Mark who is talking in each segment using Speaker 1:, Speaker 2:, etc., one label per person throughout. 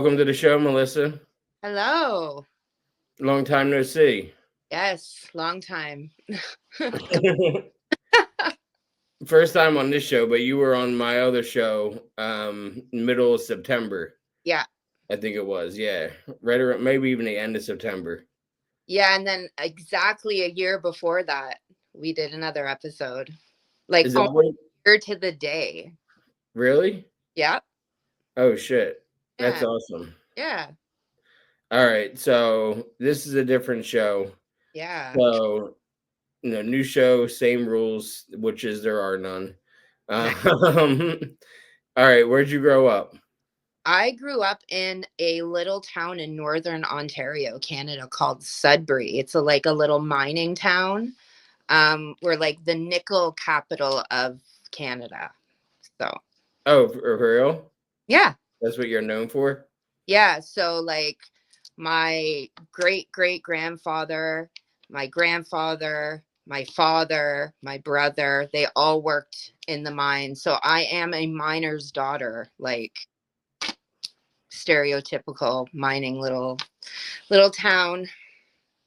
Speaker 1: Welcome to the show, Melissa.
Speaker 2: Hello.
Speaker 1: Long time no see.
Speaker 2: Yes, long time.
Speaker 1: First time on this show, but you were on my other show, middle of September.
Speaker 2: Yeah.
Speaker 1: I think it was, yeah. Right around maybe even the end of September.
Speaker 2: Yeah, and then exactly a year before that, we did another episode. Like
Speaker 1: Is that
Speaker 2: almost
Speaker 1: what?
Speaker 2: a year to the day.
Speaker 1: Really?
Speaker 2: Yeah.
Speaker 1: Oh shit. That's
Speaker 2: Yeah.
Speaker 1: awesome.
Speaker 2: Yeah.
Speaker 1: All right, so this is a different show.
Speaker 2: Yeah.
Speaker 1: So, new show, same rules, which is there are none.
Speaker 2: Nice.
Speaker 1: All right, where'd you grow up?
Speaker 2: I grew up in a little town in northern Ontario, Canada called Sudbury. It's like a little mining town. We're like the nickel capital of Canada. So,
Speaker 1: Oh, for real?
Speaker 2: yeah.
Speaker 1: That's what you're known for?
Speaker 2: Yeah, so like my great great grandfather, my grandfather, my father, my brother, they all worked in the mine. So I am a miner's daughter, like stereotypical mining little town.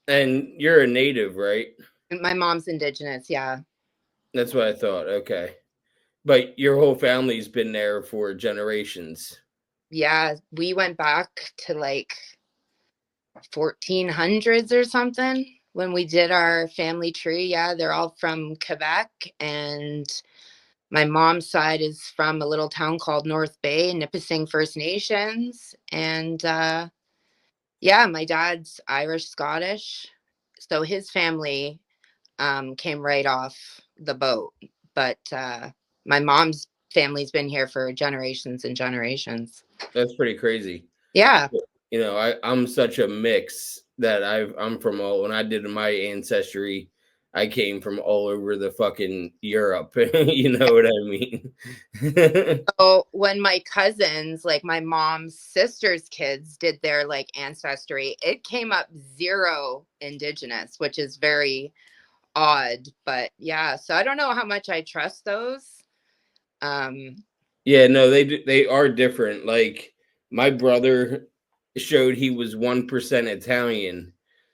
Speaker 1: And you're a native, right?
Speaker 2: And my mom's indigenous, yeah.
Speaker 1: That's what I thought. Okay. But your whole family's been there for generations.
Speaker 2: Yeah, we went back to like 1400s or something when we did our family tree. Yeah, they're all from Quebec, and my mom's side is from a little town called North Bay, Nipissing First Nations. And yeah, my dad's Irish Scottish. So his family came right off the boat. But my mom's family's been here for generations and generations.
Speaker 1: That's pretty crazy.
Speaker 2: Yeah.
Speaker 1: I'm such a mix that I'm from all when I did my ancestry, I came from all over the fucking Europe. You know what I mean?
Speaker 2: So when my cousins, like my mom's sister's kids, did their like ancestry, it came up zero indigenous, which is very odd. But yeah, so I don't know how much I trust those. Um,
Speaker 1: Yeah, no, they are different. Like my brother showed he was 1% Italian.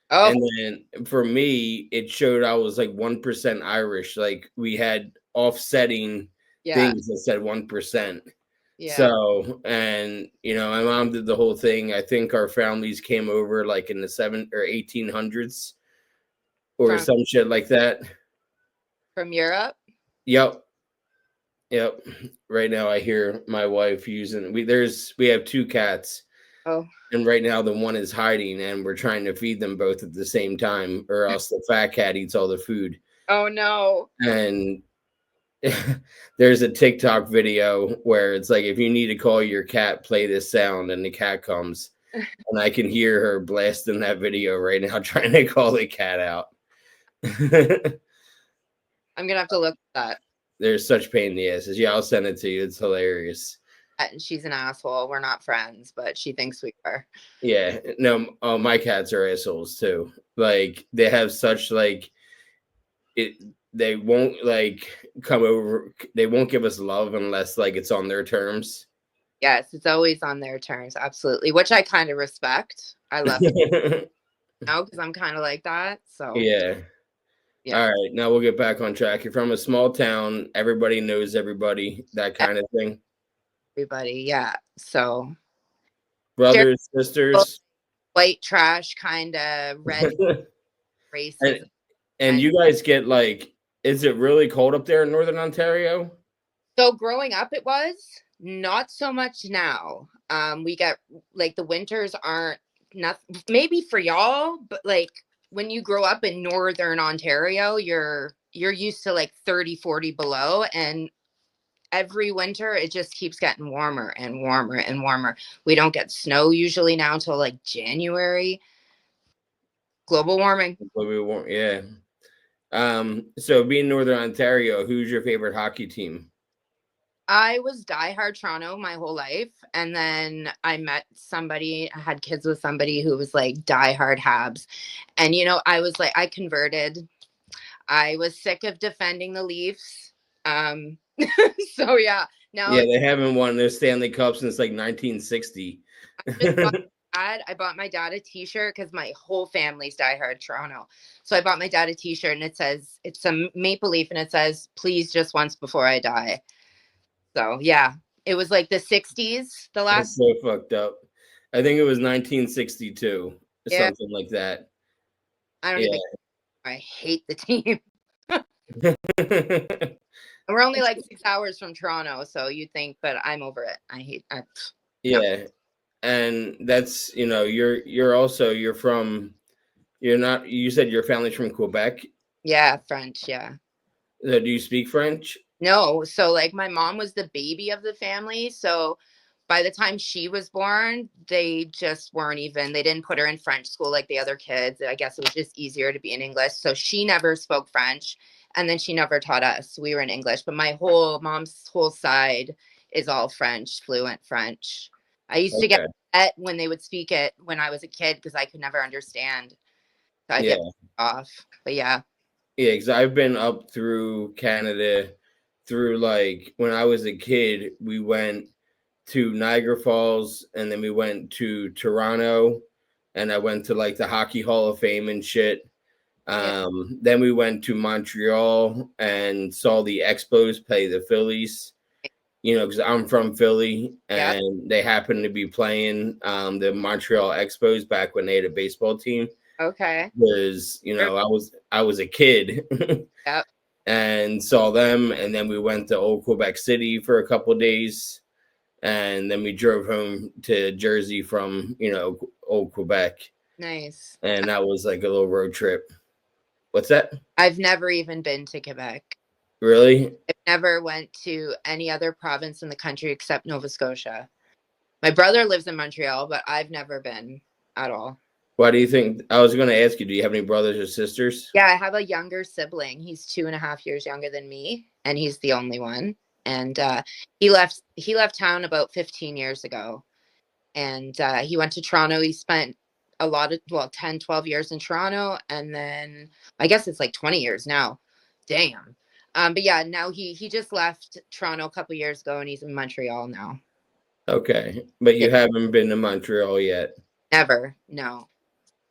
Speaker 2: oh
Speaker 1: And then for me, it showed I was like 1% Irish. Like we had offsetting
Speaker 2: yeah,
Speaker 1: things that said 1%.
Speaker 2: yeah,
Speaker 1: So, and my mom did the whole thing. I think our families came over like in the 1800s or
Speaker 2: from
Speaker 1: some shit like that.
Speaker 2: Europe.
Speaker 1: Yep. Yep. Right now I hear my wife using we have two cats.
Speaker 2: Oh,
Speaker 1: And right now the one is hiding and we're trying to feed them both at the same time or else the fat cat eats all the food.
Speaker 2: oh no.
Speaker 1: And there's a TikTok video where it's like if you need to call your cat, play this sound and the cat comes. And I can hear her blasting that video right now trying to call the cat out.
Speaker 2: I'm gonna have to look at that.
Speaker 1: There's such pain in the asses. Yeah, I'll send it to you. It's hilarious.
Speaker 2: She's an asshole. We're not friends, but she thinks we are.
Speaker 1: Yeah, no, oh, my cats are assholes too. Like they have such like it. They won't like come over. They won't give us love unless like it's on their terms.
Speaker 2: Yes, it's always on their terms, absolutely, which I kind of respect. I love now because I'm kind of like that. So
Speaker 1: Yeah.
Speaker 2: yeah,
Speaker 1: All right. Now we'll get back on track. You're from a small town. Everybody knows everybody. That kind of thing.
Speaker 2: everybody, yeah. So
Speaker 1: Brothers, sisters.
Speaker 2: white trash kind of red
Speaker 1: and
Speaker 2: racism.
Speaker 1: and
Speaker 2: And
Speaker 1: you guys get like, is it really cold up there in Northern Ontario?
Speaker 2: so growing up, it was not so much now. We get like the winters aren't not maybe for y'all, but like when you grow up in northern Ontario, you're used to like 30, 40 below, and every winter it just keeps getting warmer and warmer and warmer. We don't get snow usually now till like January. Global warming.
Speaker 1: Yeah. So being Northern Ontario, who's your favorite hockey team?
Speaker 2: I was diehard Toronto my whole life. And then I met somebody, I had kids with somebody who was like diehard Habs. And, I was like, I converted. I was sick of defending the Leafs. So, yeah, now
Speaker 1: Yeah, they haven't won their Stanley Cup since like 1960.
Speaker 2: Just bought I bought my dad a T-shirt because my whole family's diehard Toronto. So I bought my dad a T-shirt and it says it's a maple leaf and it says "Please just once before I die." So yeah, it was like the '60s. The
Speaker 1: That's
Speaker 2: last
Speaker 1: so fucked up. I think it was 1962,
Speaker 2: yeah,
Speaker 1: something like that.
Speaker 2: I don't
Speaker 1: Yeah.
Speaker 2: even. I hate the team. We're only like 6 hours from Toronto, so you'd think, but I'm over it. I hate. No,
Speaker 1: Yeah. And that's, you're also you're from you're not you said your family's from Quebec.
Speaker 2: yeah, French, yeah.
Speaker 1: Do you speak French?
Speaker 2: No, so like my mom was the baby of the family, so by the time she was born, they just weren't even, they didn't put her in French school like the other kids. I guess it was just easier to be in English. So she never spoke French and then she never taught us. We were in English, but my whole mom's whole side is all French, fluent French. I used to get
Speaker 1: Okay.
Speaker 2: upset when they would speak it when I was a kid because I could never understand. So I'd get
Speaker 1: Yeah.
Speaker 2: off. But yeah,
Speaker 1: Yeah, because I've been up through Canada through like when I was a kid, we went to Niagara Falls and then we went to Toronto and I went to like the Hockey Hall of Fame and shit.
Speaker 2: yeah,
Speaker 1: Then we went to Montreal and saw the Expos play the Phillies, because I'm from Philly
Speaker 2: yeah.
Speaker 1: and they happened to be playing the Montreal Expos back when they had a baseball team.
Speaker 2: Okay.
Speaker 1: Because I was a kid
Speaker 2: Yep.
Speaker 1: and saw them, and then we went to Old Quebec City for a couple days, and then we drove home to Jersey from Old Quebec,
Speaker 2: Nice.
Speaker 1: and that was like a little road trip. What's that?
Speaker 2: I've never even been to Quebec.
Speaker 1: Really?
Speaker 2: I've never went to any other province in the country except Nova Scotia. My brother lives in Montreal, but I've never been at all.
Speaker 1: Why do you think? I was going to ask you, do you have any brothers or sisters?
Speaker 2: Yeah, I have a younger sibling. He's 2.5 years younger than me, and he's the only one. And he left town about 15 years ago. And he went to Toronto. He spent a lot of 10, 12 years in Toronto, and then I guess it's like 20 years now. Damn. But yeah, now he just left Toronto a couple years ago and he's in Montreal now.
Speaker 1: Okay, but
Speaker 2: Yeah,
Speaker 1: you haven't been to Montreal yet.
Speaker 2: never. No.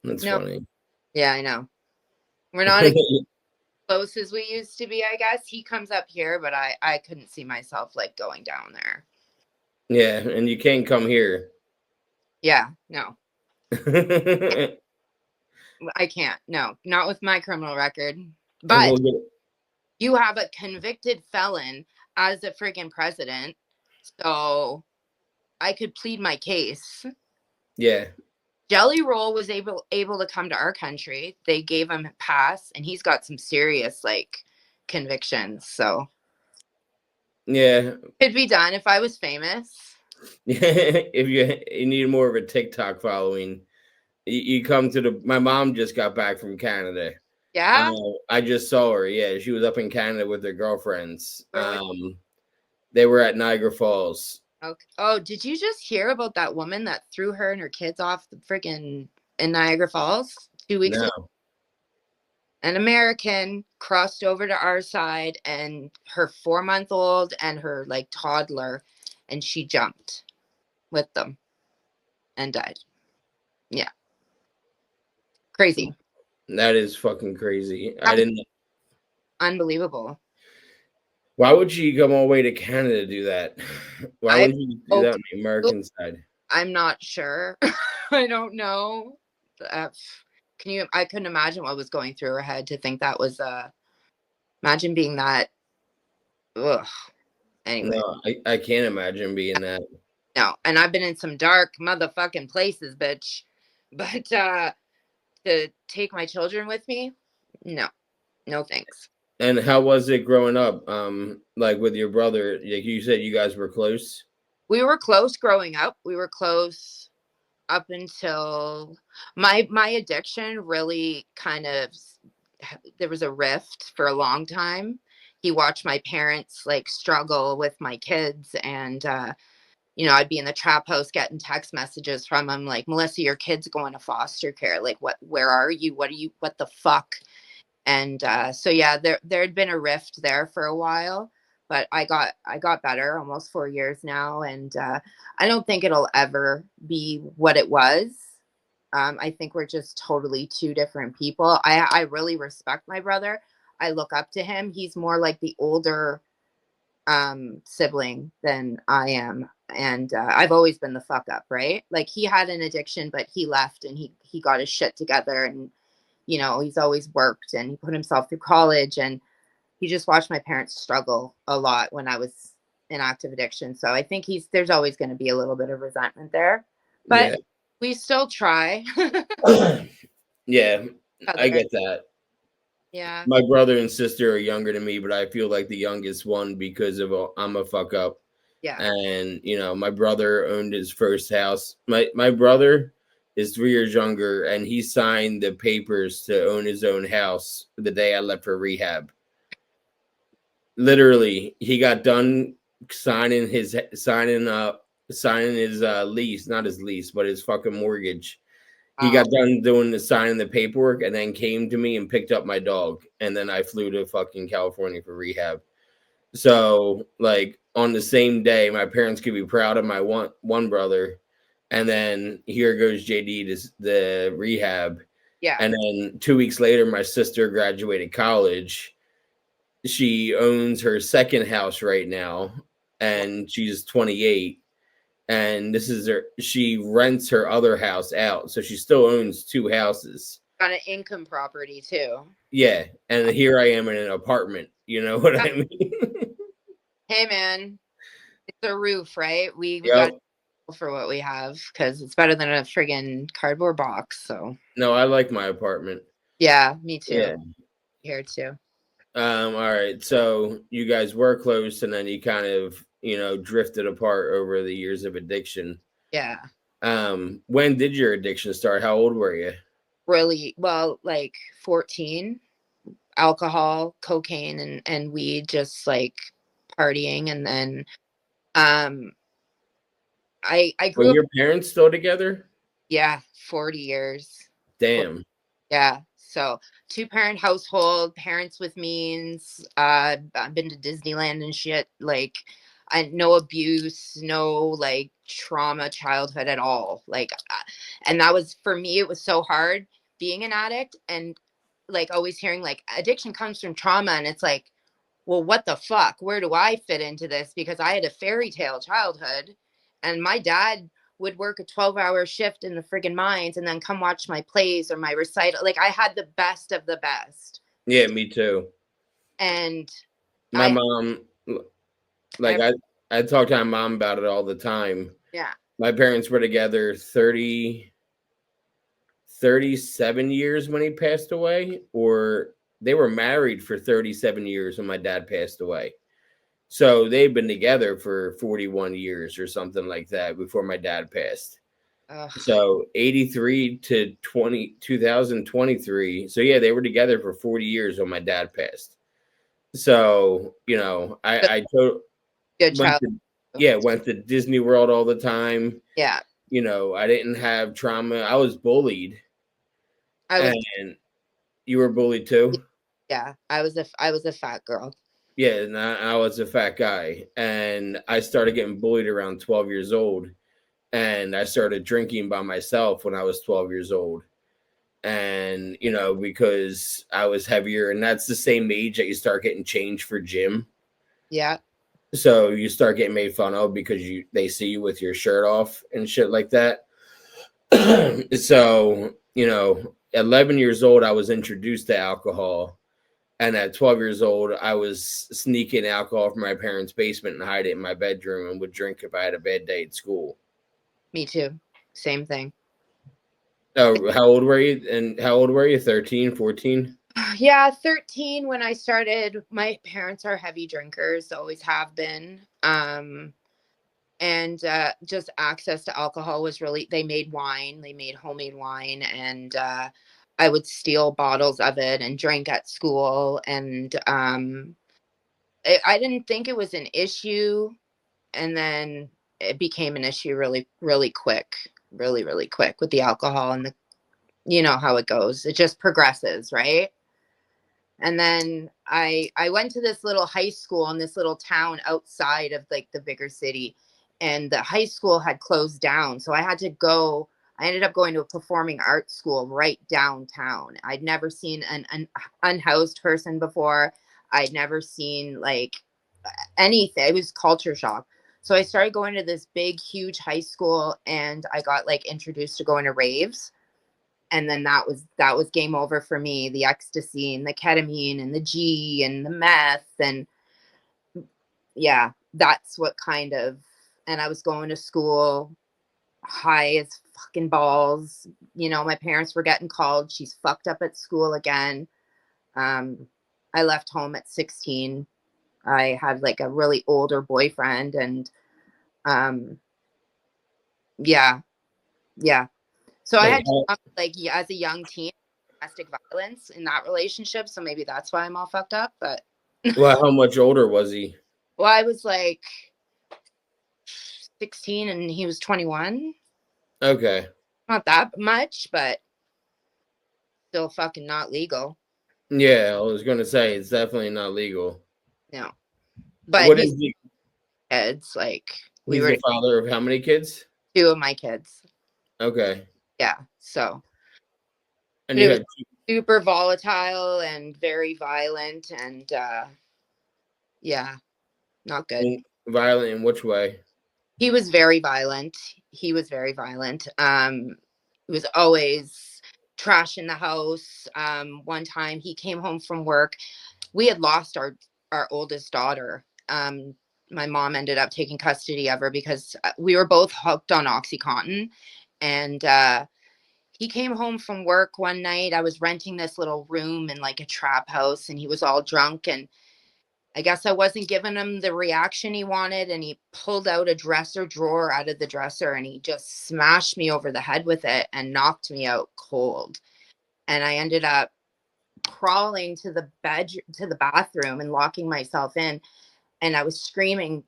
Speaker 1: That's
Speaker 2: No.
Speaker 1: funny.
Speaker 2: Yeah, I know. We're not as close as we used to be, I guess. He comes up here, but I couldn't see myself like going down there.
Speaker 1: Yeah, and you can't come here.
Speaker 2: Yeah, no. I can't. No, not with my criminal record.
Speaker 1: And we'll
Speaker 2: But
Speaker 1: get
Speaker 2: you have a convicted felon as a freaking president. So I could plead my case.
Speaker 1: yeah.
Speaker 2: Jelly Roll was able to come to our country. They gave him a pass and he's got some serious like convictions. So
Speaker 1: Yeah.
Speaker 2: could be done if I was famous.
Speaker 1: If you need more of a TikTok following, you come to the. My mom just got back from Canada.
Speaker 2: Yeah?
Speaker 1: I just saw her. Yeah, she was up in Canada with her girlfriends.
Speaker 2: Where was
Speaker 1: They were at Niagara Falls.
Speaker 2: okay. Oh, did you just hear about that woman that threw her and her kids off the freaking in Niagara Falls 2 weeks ago?
Speaker 1: No,
Speaker 2: An American crossed over to our side and her 4 month old and her like toddler, and she jumped with them and died. Yeah, crazy.
Speaker 1: that is fucking crazy. I didn't.
Speaker 2: Unbelievable.
Speaker 1: Why would she come all the way to Canada to do that? Why
Speaker 2: I
Speaker 1: wouldn't you do that
Speaker 2: okay.
Speaker 1: on the American side?
Speaker 2: I'm not sure. I don't know. Uh, can you? I couldn't imagine what was going through her head to think that was. Imagine being that. Ugh. Anyway,
Speaker 1: No, I can't imagine being that.
Speaker 2: no. And I've been in some dark motherfucking places, bitch. But to take my children with me, no, no thanks.
Speaker 1: And how was it growing up? Like with your brother, like you said, you guys were close.
Speaker 2: We were close growing up. We were close up until my addiction really kind of there was a rift for a long time. He watched my parents like struggle with my kids and I'd be in the trap house getting text messages from him like, Melissa, your kid's going to foster care. Like, where are you? What the fuck? And so yeah, there had been a rift there for a while. but I got better, almost 4 years now, and I don't think it'll ever be what it was. I think we're just totally two different people. I really respect my brother. I look up to him. He's more like the older sibling than I am. And I've always been the fuck up, right? Like he had an addiction, but he left and he got his shit together, and he's always worked and he put himself through college, and he just watched my parents struggle a lot when I was in active addiction. So I think there's always going to be a little bit of resentment there, but
Speaker 1: Yeah.
Speaker 2: we still try.
Speaker 1: Yeah, I
Speaker 2: Other,
Speaker 1: get that.
Speaker 2: yeah,
Speaker 1: My brother and sister are younger than me, but I feel like the youngest one because of I'm a fuck up.
Speaker 2: yeah.
Speaker 1: And my brother owned his first house. My brother is 3 years younger, and he signed the papers to own his own house the day I left for rehab. Literally, he got done signing his lease, not his lease, but his fucking mortgage. He
Speaker 2: Wow.
Speaker 1: got done doing the signing the paperwork and then came to me and picked up my dog, and then I flew to fucking California for rehab. So, like, on the same day, my parents could be proud of my one brother, and then here goes JD to the rehab,
Speaker 2: Yeah.
Speaker 1: and then 2 weeks later, my sister graduated college. She owns her second house right now,
Speaker 2: Wow.
Speaker 1: and she's 28. And this is she rents her other house out, so she still owns two houses.
Speaker 2: On an income property too.
Speaker 1: Yeah, and here I am in an apartment. You know what I mean?
Speaker 2: Hey man, it's a roof, right? We got
Speaker 1: Yep.
Speaker 2: to for what we have because it's better than a friggin' cardboard box. So
Speaker 1: No, I like my apartment.
Speaker 2: yeah, me too.
Speaker 1: Yeah.
Speaker 2: Here too.
Speaker 1: All right. So you guys were close, and then you kind of drifted apart over the years of addiction.
Speaker 2: Yeah,
Speaker 1: When did your addiction start? How old were you?
Speaker 2: really well, like 14, alcohol, cocaine, and weed, just like partying, and then um, I
Speaker 1: Were
Speaker 2: grew up.
Speaker 1: your parents still together?
Speaker 2: Yeah, 40 years.
Speaker 1: Damn.
Speaker 2: Yeah. So two-parent household, parents with means. I've been to Disneyland and shit. Like, no abuse, no like trauma childhood at all. Like, and that was for me. It was so hard being an addict and like always hearing like addiction comes from trauma, and it's like, well, what the fuck? Where do I fit into this? Because I had a fairy tale childhood, and my dad would work a 12-hour shift in the friggin' mines and then come watch my plays or my recital. Like I had the best of the best.
Speaker 1: Yeah, me too.
Speaker 2: And
Speaker 1: My
Speaker 2: I,
Speaker 1: mom, like
Speaker 2: I
Speaker 1: I talk to my mom about it all the time.
Speaker 2: yeah.
Speaker 1: My parents were together 37 years when he passed away, or they were married for 37 years when my dad passed away. So they've been together for 41 years or something like that before my dad passed.
Speaker 2: Ugh.
Speaker 1: So 83 to 2023. So yeah, they were together for 40 years when my dad passed. So,
Speaker 2: Good, good
Speaker 1: went
Speaker 2: child.
Speaker 1: to went to Disney World all the time.
Speaker 2: Yeah.
Speaker 1: I didn't have trauma. I was bullied.
Speaker 2: I was,
Speaker 1: And you were bullied too?
Speaker 2: yeah, I was a fat girl.
Speaker 1: Yeah, and I was a fat guy, and I started getting bullied around 12 years old, and I started drinking by myself when I was 12 years old. And because I was heavier, and that's the same age that you start getting changed for gym.
Speaker 2: Yeah.
Speaker 1: So you start getting made fun of because they see you with your shirt off and shit like that. So 11 years old, I was introduced to alcohol. And at 12 years old, I was sneaking alcohol from my parents' basement and hide it in my bedroom and would drink if I had a bad day at school.
Speaker 2: Me too. Same thing.
Speaker 1: Oh, how old were you? And how old were you? 13, 14?
Speaker 2: Yeah, 13 when I started. My parents are heavy drinkers, always have been. And just access to alcohol was really, they made wine, they made homemade wine, and I would steal bottles of it and drink at school. And I didn't think it was an issue, and then it became an issue really, really quick, really, really quick with the alcohol, and the, you know how it goes. It just progresses, right? And then I went to this little high school in this little town outside of like the bigger city, and the high school had closed down. So I had to go. I ended up going to a performing arts school right downtown. I'd never seen an unhoused person before. I'd never seen like anything. It was culture shock. So I started going to this big, huge high school, and I got like introduced to going to raves. And then that was game over for me. The ecstasy and the ketamine and the G and the meth, and yeah, that's what kind of. And I was going to school high as fucking balls. My parents were getting called. She's fucked up at school again. Um, I left home at 16. I had like a really older boyfriend, and um, yeah, yeah. So I
Speaker 1: Wait,
Speaker 2: had like yeah, as a young teen, domestic violence in that relationship. So maybe that's why I'm all fucked up. But
Speaker 1: well, how much older was he?
Speaker 2: well, I was like 16 and he was 21.
Speaker 1: Okay.
Speaker 2: Not that much, but still fucking not legal.
Speaker 1: Yeah, I was gonna say it's definitely not legal.
Speaker 2: No. But
Speaker 1: What
Speaker 2: he's
Speaker 1: is he?
Speaker 2: kids. Like we
Speaker 1: He's
Speaker 2: were
Speaker 1: the father of how many kids?
Speaker 2: two of my kids.
Speaker 1: Okay.
Speaker 2: Yeah. So
Speaker 1: And
Speaker 2: but
Speaker 1: you
Speaker 2: it was
Speaker 1: had
Speaker 2: super volatile and very violent, and yeah, not good.
Speaker 1: violent in which way?
Speaker 2: He was very violent. He was very violent. He was always trash in the house. One time he came home from work. We had lost our oldest daughter. My mom ended up taking custody of her because we were both hooked on OxyContin, and he came home from work one night. I was renting this little room in like a trap house, and he was all drunk, and I guess I wasn't giving him the reaction he wanted, and he pulled out a dresser drawer out of the dresser, and he just smashed me over the head with it and knocked me out cold. And I ended up crawling to the bathroom and locking myself in, and I was screaming.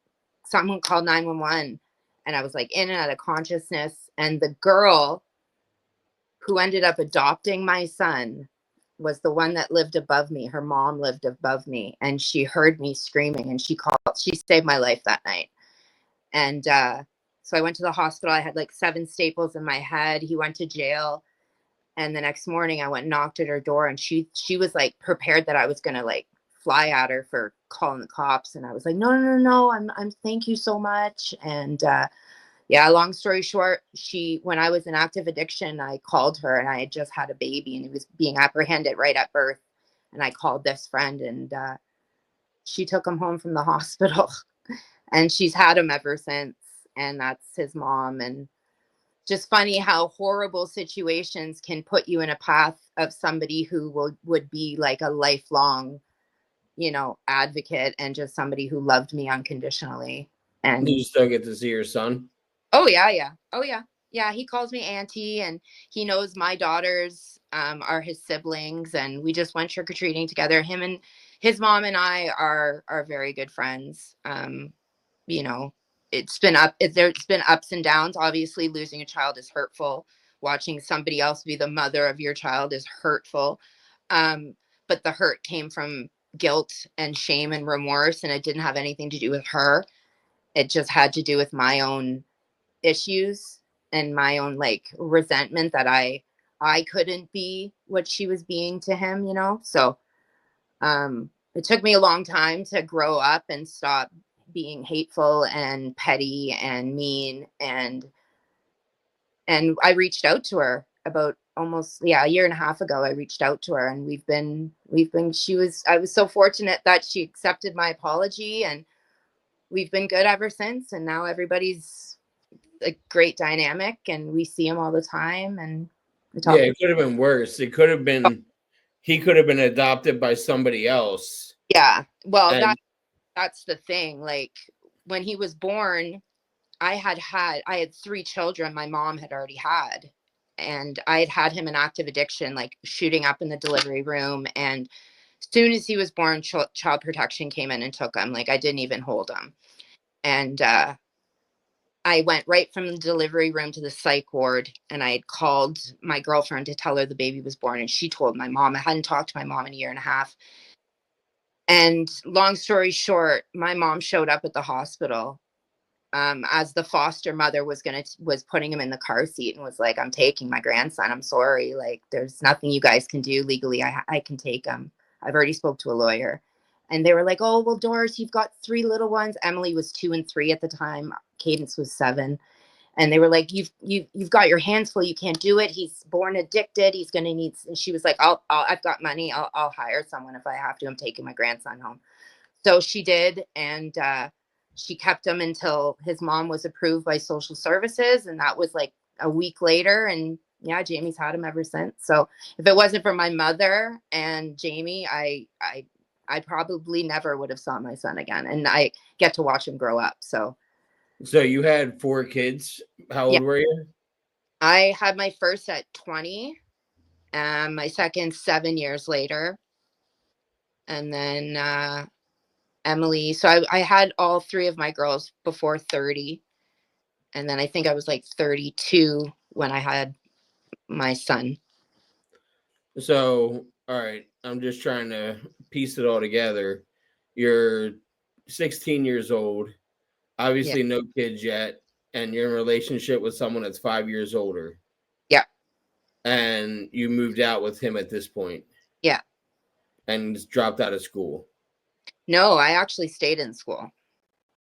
Speaker 2: Someone called 911, and I was like in and out of consciousness, and the girl who ended up adopting my son was the one that lived above me. Her mom lived above me, and she heard me screaming, and she saved my life that night. And so I went to the hospital. I had like 7 staples in my head. He went to jail. And the next morning I went and knocked at her door, and she was like prepared that I was going to like fly at her for calling the cops. And I was like, no, no, no, no. I'm thank you so much. And yeah, long story short, when I was in active addiction, I called her, and I had just had a baby, and he was being apprehended right at birth. And I called this friend, and she took him home from the hospital, and she's had him ever since. And that's his mom. And just funny how horrible situations can put you in a path of somebody who would be like a lifelong, advocate, and just somebody who loved me unconditionally.
Speaker 1: Did
Speaker 2: And
Speaker 1: you still get to see your son?
Speaker 2: oh yeah, yeah. Oh yeah. Yeah, he calls me auntie, and he knows my daughters are his siblings, and we just went trick-or-treating together. Him and his mom and I are very good friends. You know, there's been ups and downs. Obviously, losing a child is hurtful. Watching somebody else be the mother of your child is hurtful. Um, but the hurt came from guilt and shame and remorse, and it didn't have anything to do with her. It just had to do with my own issues and my own like resentment that I couldn't be what she was being to him. So it took me a long time to grow up and stop being hateful and petty and mean, and I reached out to her about almost a year and a half ago. I reached out to her, and we've been I was so fortunate that she accepted my apology, and we've been good ever since. And now everybody's a great dynamic, and we see him all the time, and we
Speaker 1: Yeah,
Speaker 2: talk.
Speaker 1: it could have been worse. It could have been he could have been adopted by somebody else.
Speaker 2: Yeah, well,
Speaker 1: And
Speaker 2: that's the thing. Like when he was born, I had 3 children my mom had already had, and I had him in active addiction, like shooting up in the delivery room. And as soon as he was born, child protection came in and took him. Like I didn't even hold him. And I went right from the delivery room to the psych ward, and I had called my girlfriend to tell her the baby was born, and she told my mom. I hadn't talked to my mom in a year and a half. And long story short, my mom showed up at the hospital as the foster mother was putting him in the car seat and was like, "I'm taking my grandson. I'm sorry. Like, there's nothing you guys can do legally. I can take him. I've already spoke to a lawyer." And they were like, "Oh, well, Doris, you've got 3 little ones." Emily was 2 and 3 at the time. Cadence was 7. And they were like, you've got your hands full. You can't do it. He's born addicted. He's going to need." And she was like, I've got money. I'll hire someone if I have to. I'm taking my grandson home. So she did. And she kept him until his mom was approved by social services. And that was like a week later. And yeah, Jamie's had him ever since. So if it wasn't for my mother and Jamie, I probably never would have saw my son again. And I get to watch him grow up. So
Speaker 1: So you had 4 kids. How
Speaker 2: yeah,
Speaker 1: old were you?
Speaker 2: I had my first at 20, my second 7 years later, and then Emily. So I had all 3 of my girls before 30, and then I think I was like 32 when I had my son.
Speaker 1: So, all right, I'm just trying to piece it all together. You're 16 years old,
Speaker 2: Yeah,
Speaker 1: obviously no kids yet, and you're in a relationship with someone that's 5 years older,
Speaker 2: yeah,
Speaker 1: and you moved out with him at this point
Speaker 2: yeah.
Speaker 1: and just dropped out of school.
Speaker 2: No, I actually stayed in school.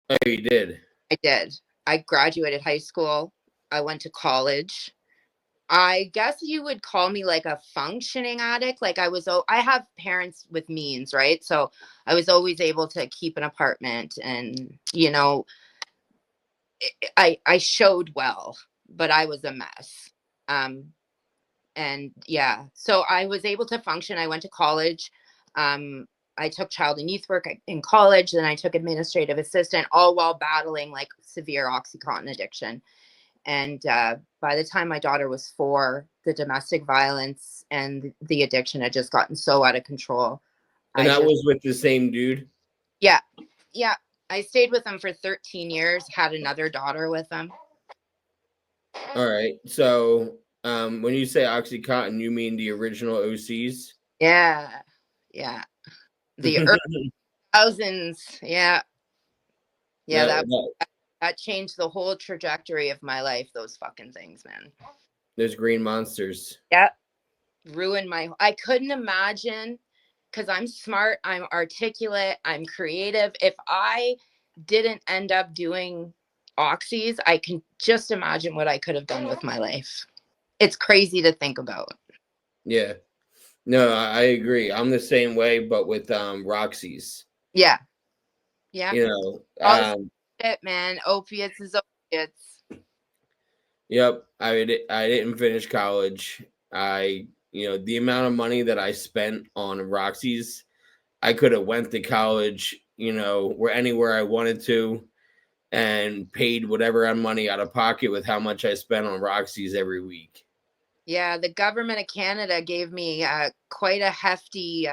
Speaker 1: Oh, you did.
Speaker 2: I did. I graduated high school. I went to college. I guess you would call me like a functioning addict. Like I have parents with means, right? So I was always able to keep an apartment, and I showed well, but I was a mess. Um, and yeah, so I was able to function. I went to college. I took child and youth work in college. Then I took administrative assistant, all while battling like severe Oxycontin addiction. And by the time my daughter was 4, the domestic violence and the addiction had just gotten so out of control.
Speaker 1: And
Speaker 2: I
Speaker 1: that
Speaker 2: just,
Speaker 1: was with the same dude.
Speaker 2: yeah, yeah. I stayed with him for 13 years, had another daughter with him.
Speaker 1: All right. So, when you say OxyContin, you mean the original OCs?
Speaker 2: Yeah, yeah. The early thousands. Yeah, yeah.
Speaker 1: that,
Speaker 2: That
Speaker 1: that
Speaker 2: that changed the whole trajectory of my life. Those fucking things, man.
Speaker 1: those green monsters.
Speaker 2: Yeah, ruined my. I couldn't imagine because I'm smart, I'm articulate, I'm creative. If I didn't end up doing oxys, I can just imagine what I could have done with my life. It's crazy to think about.
Speaker 1: Yeah. No, I agree. I'm the same way, but with Roxy's.
Speaker 2: Yeah, yeah.
Speaker 1: You know,
Speaker 2: All the shit, man. Opiates is opiates.
Speaker 1: yep. I didn't finish college. The amount of money that I spent on Roxy's, I could have went to college. Where anywhere I wanted to, and paid whatever money out of pocket with how much I spent on Roxy's every week.
Speaker 2: Yeah, the government of Canada gave me quite a hefty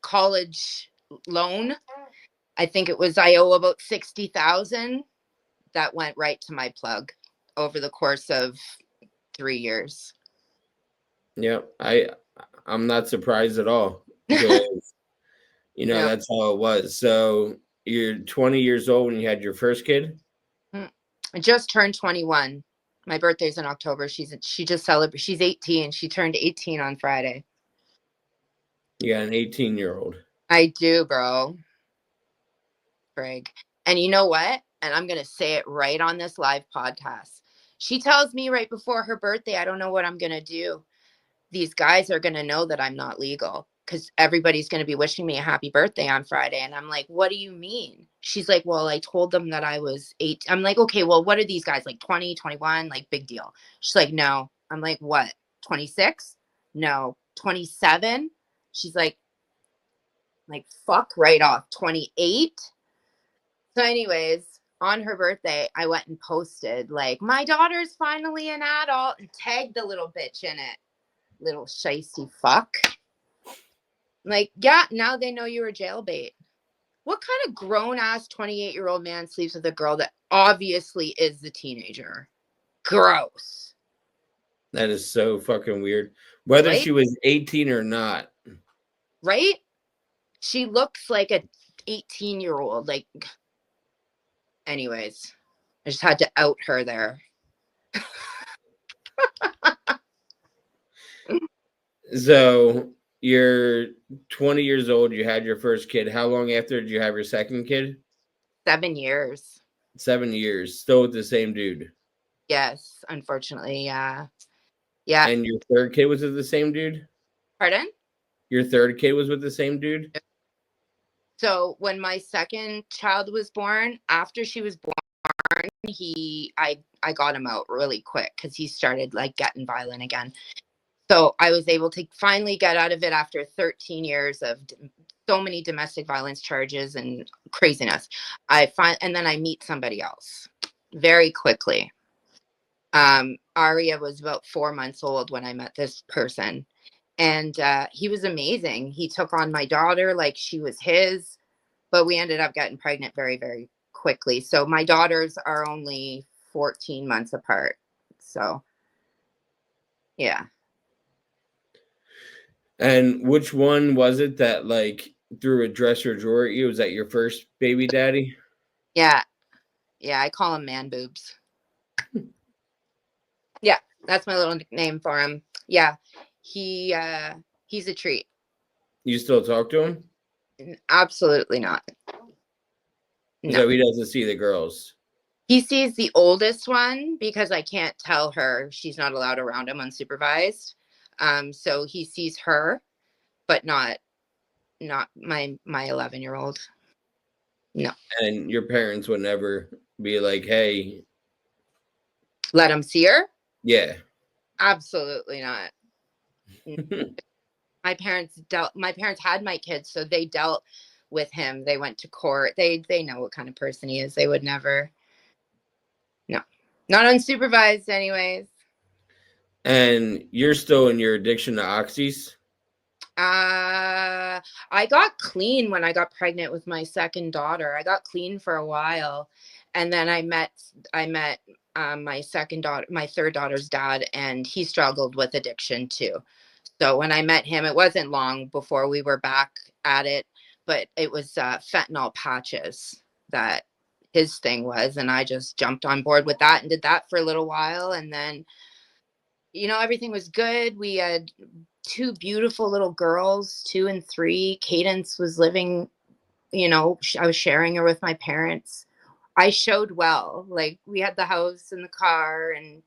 Speaker 2: college loan. I think I owe about 60,000. That went right to my plug over the course of 3 years.
Speaker 1: Yep. I'm not surprised at all because
Speaker 2: No,
Speaker 1: that's how it was. So you're 20 years old when you had your first kid?
Speaker 2: I just turned 21. My birthday's in October. She just celebrated. She's 18. She turned 18 on Friday.
Speaker 1: You got an 18-year-old.
Speaker 2: I do, bro. Frig. And you know what? And I'm going to say it right on this live podcast. She tells me right before her birthday, I don't know what I'm going to do. These guys are going to know that I'm not legal because everybody's going to be wishing me a happy birthday on Friday. And I'm like, what do you mean? She's like, well, I told them that I was 8. I'm like, okay, well, what are these guys like 20, 21? Like, big deal. She's like, no. I'm like, what? 26? No. 27? She's like, fuck right off. 28? So, anyways, on her birthday, I went and posted, like, my daughter's finally an adult and tagged the little bitch in it. Little shisty fuck. Like, yeah, now they know you were jailbait. what kind of grown ass 28-year-old man sleeps with a girl that obviously is the teenager? Gross.
Speaker 1: That is so fucking weird. Whether
Speaker 2: Right?
Speaker 1: she was 18 or not.
Speaker 2: Right? She looks like a 18-year-old. Like, anyways, I just had to out her there.
Speaker 1: So you're 20 years old, you had your first kid. How long after did you have your second kid?
Speaker 2: 7 years.
Speaker 1: 7 years. Still with the same dude.
Speaker 2: Yes, unfortunately, yeah. Yeah.
Speaker 1: And your third kid was with the same dude?
Speaker 2: Pardon?
Speaker 1: Your third kid was with the same dude?
Speaker 2: So when my second child was born, after she was born, I got him out really quick because he started like getting violent again. So I was able to finally get out of it after 13 years of so many domestic violence charges and craziness. And then I meet somebody else very quickly. Aria was about 4 months old when I met this person, and he was amazing. He took on my daughter like she was his, but we ended up getting pregnant very, very quickly. So my daughters are only 14 months apart. So yeah.
Speaker 1: And which one was it that like threw a dresser drawer at you? Was that your first baby daddy?
Speaker 2: Yeah. Yeah. I call him man boobs. Yeah. That's my little nickname for him. Yeah. He, he's a treat.
Speaker 1: You still talk to him?
Speaker 2: Absolutely not. No.
Speaker 1: So he doesn't see the girls.
Speaker 2: He sees the oldest one because I can't tell her she's not allowed around him unsupervised. So he sees her, but not my 11-year-old. No.
Speaker 1: And your parents would never be like, hey,
Speaker 2: Let him see her?
Speaker 1: yeah.
Speaker 2: Absolutely not. My parents had my kids, so they dealt with him. They went to court. They know what kind of person he is. They would never. No. Not unsupervised anyways.
Speaker 1: And you're still in your addiction to oxys?
Speaker 2: I got clean when I got pregnant with my second daughter. I got clean for a while, and then I met my third daughter's dad, and he struggled with addiction too. So when I met him, it wasn't long before we were back at it, but it was fentanyl patches that his thing was, and I just jumped on board with that and did that for a little while, and then everything was good. We had two beautiful little girls, 2 and 3. Cadence was living, I was sharing her with my parents. I showed well. Like, we had the house and the car and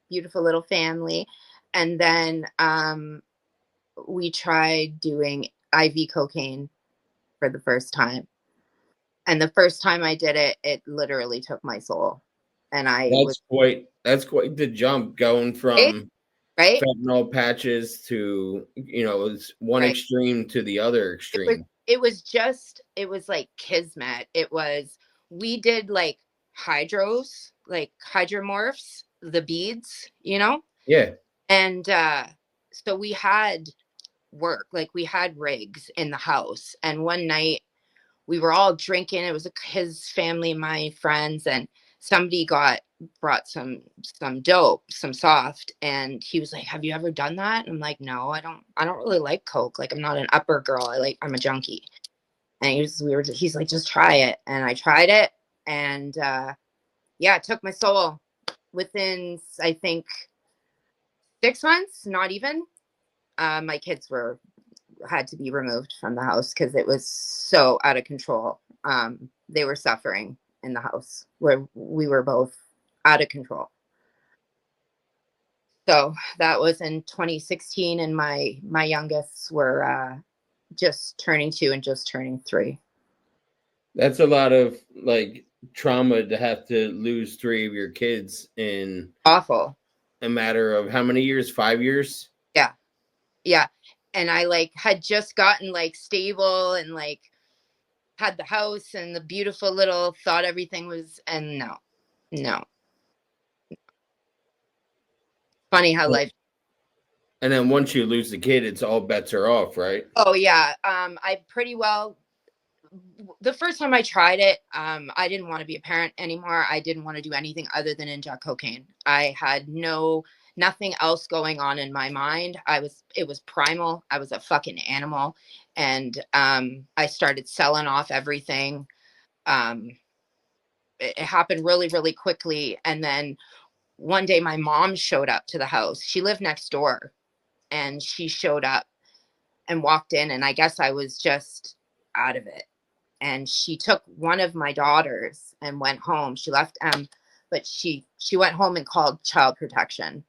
Speaker 2: beautiful little family. And then we tried doing IV cocaine for the first time. And the first time I did it, it literally took my soul. And I was,
Speaker 1: That's quite the jump going
Speaker 2: right,
Speaker 1: from
Speaker 2: right,
Speaker 1: fentanyl patches to it's one
Speaker 2: right.
Speaker 1: extreme to the other
Speaker 2: it was
Speaker 1: extreme.
Speaker 2: it was like kismet. We did like hydros, like hydromorphs, the beads,
Speaker 1: Yeah.
Speaker 2: and so we had work, like we had rigs in the house, and one night we were all drinking. It was his family, my friends, and somebody brought some dope, some soft, and he was like, "Have you ever done that?" And I'm like, "No, I don't really like coke. Like, I'm not an upper girl. I'm a junkie." And he's like, "Just try it." And I tried it, and yeah, it took my soul. Within, I think, 6 months, not even, my kids had to be removed from the house because it was so out of control. They were suffering in the house where we were both out of control. So that was in 2016, and my youngest were just turning 2 and just turning 3.
Speaker 1: That's a lot of like trauma to have to lose three of your kids in
Speaker 2: Awful.
Speaker 1: a matter of how many years? 5 years?
Speaker 2: Yeah, yeah. And I like had just gotten like stable and like had the house and the beautiful little thought everything was, and no, no. Funny how life.
Speaker 1: And then once you lose the kid, it's all bets are off, right?
Speaker 2: Oh yeah. I pretty well the first time I tried it, I didn't want to be a parent anymore. I didn't want to do anything other than inject cocaine. I had nothing else going on in my mind. It was primal. I was a fucking animal. And I started selling off everything. Um, it happened really, really quickly. And then one day my mom showed up to the house. She lived next door, and she showed up and walked in, and I guess I was just out of it. And she took one of my daughters and went home. She left but she went home and called child protection.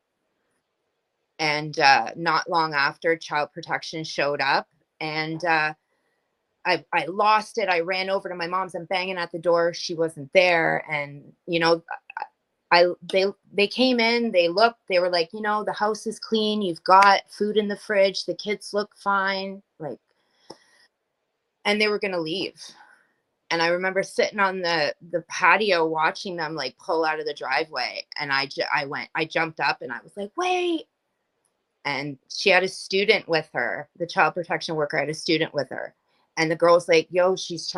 Speaker 2: And not long after, child protection showed up, and I lost it. I ran over to my mom's and banging at the door. She wasn't there, and they came in, they looked, they were like, the house is clean, you've got food in the fridge, the kids look fine, like, and they were gonna leave. And I remember sitting on the patio watching them like pull out of the driveway, and I jumped up and I was like, wait. And she had a student with her. The child protection worker had a student with her, and the girl's like, yo, she's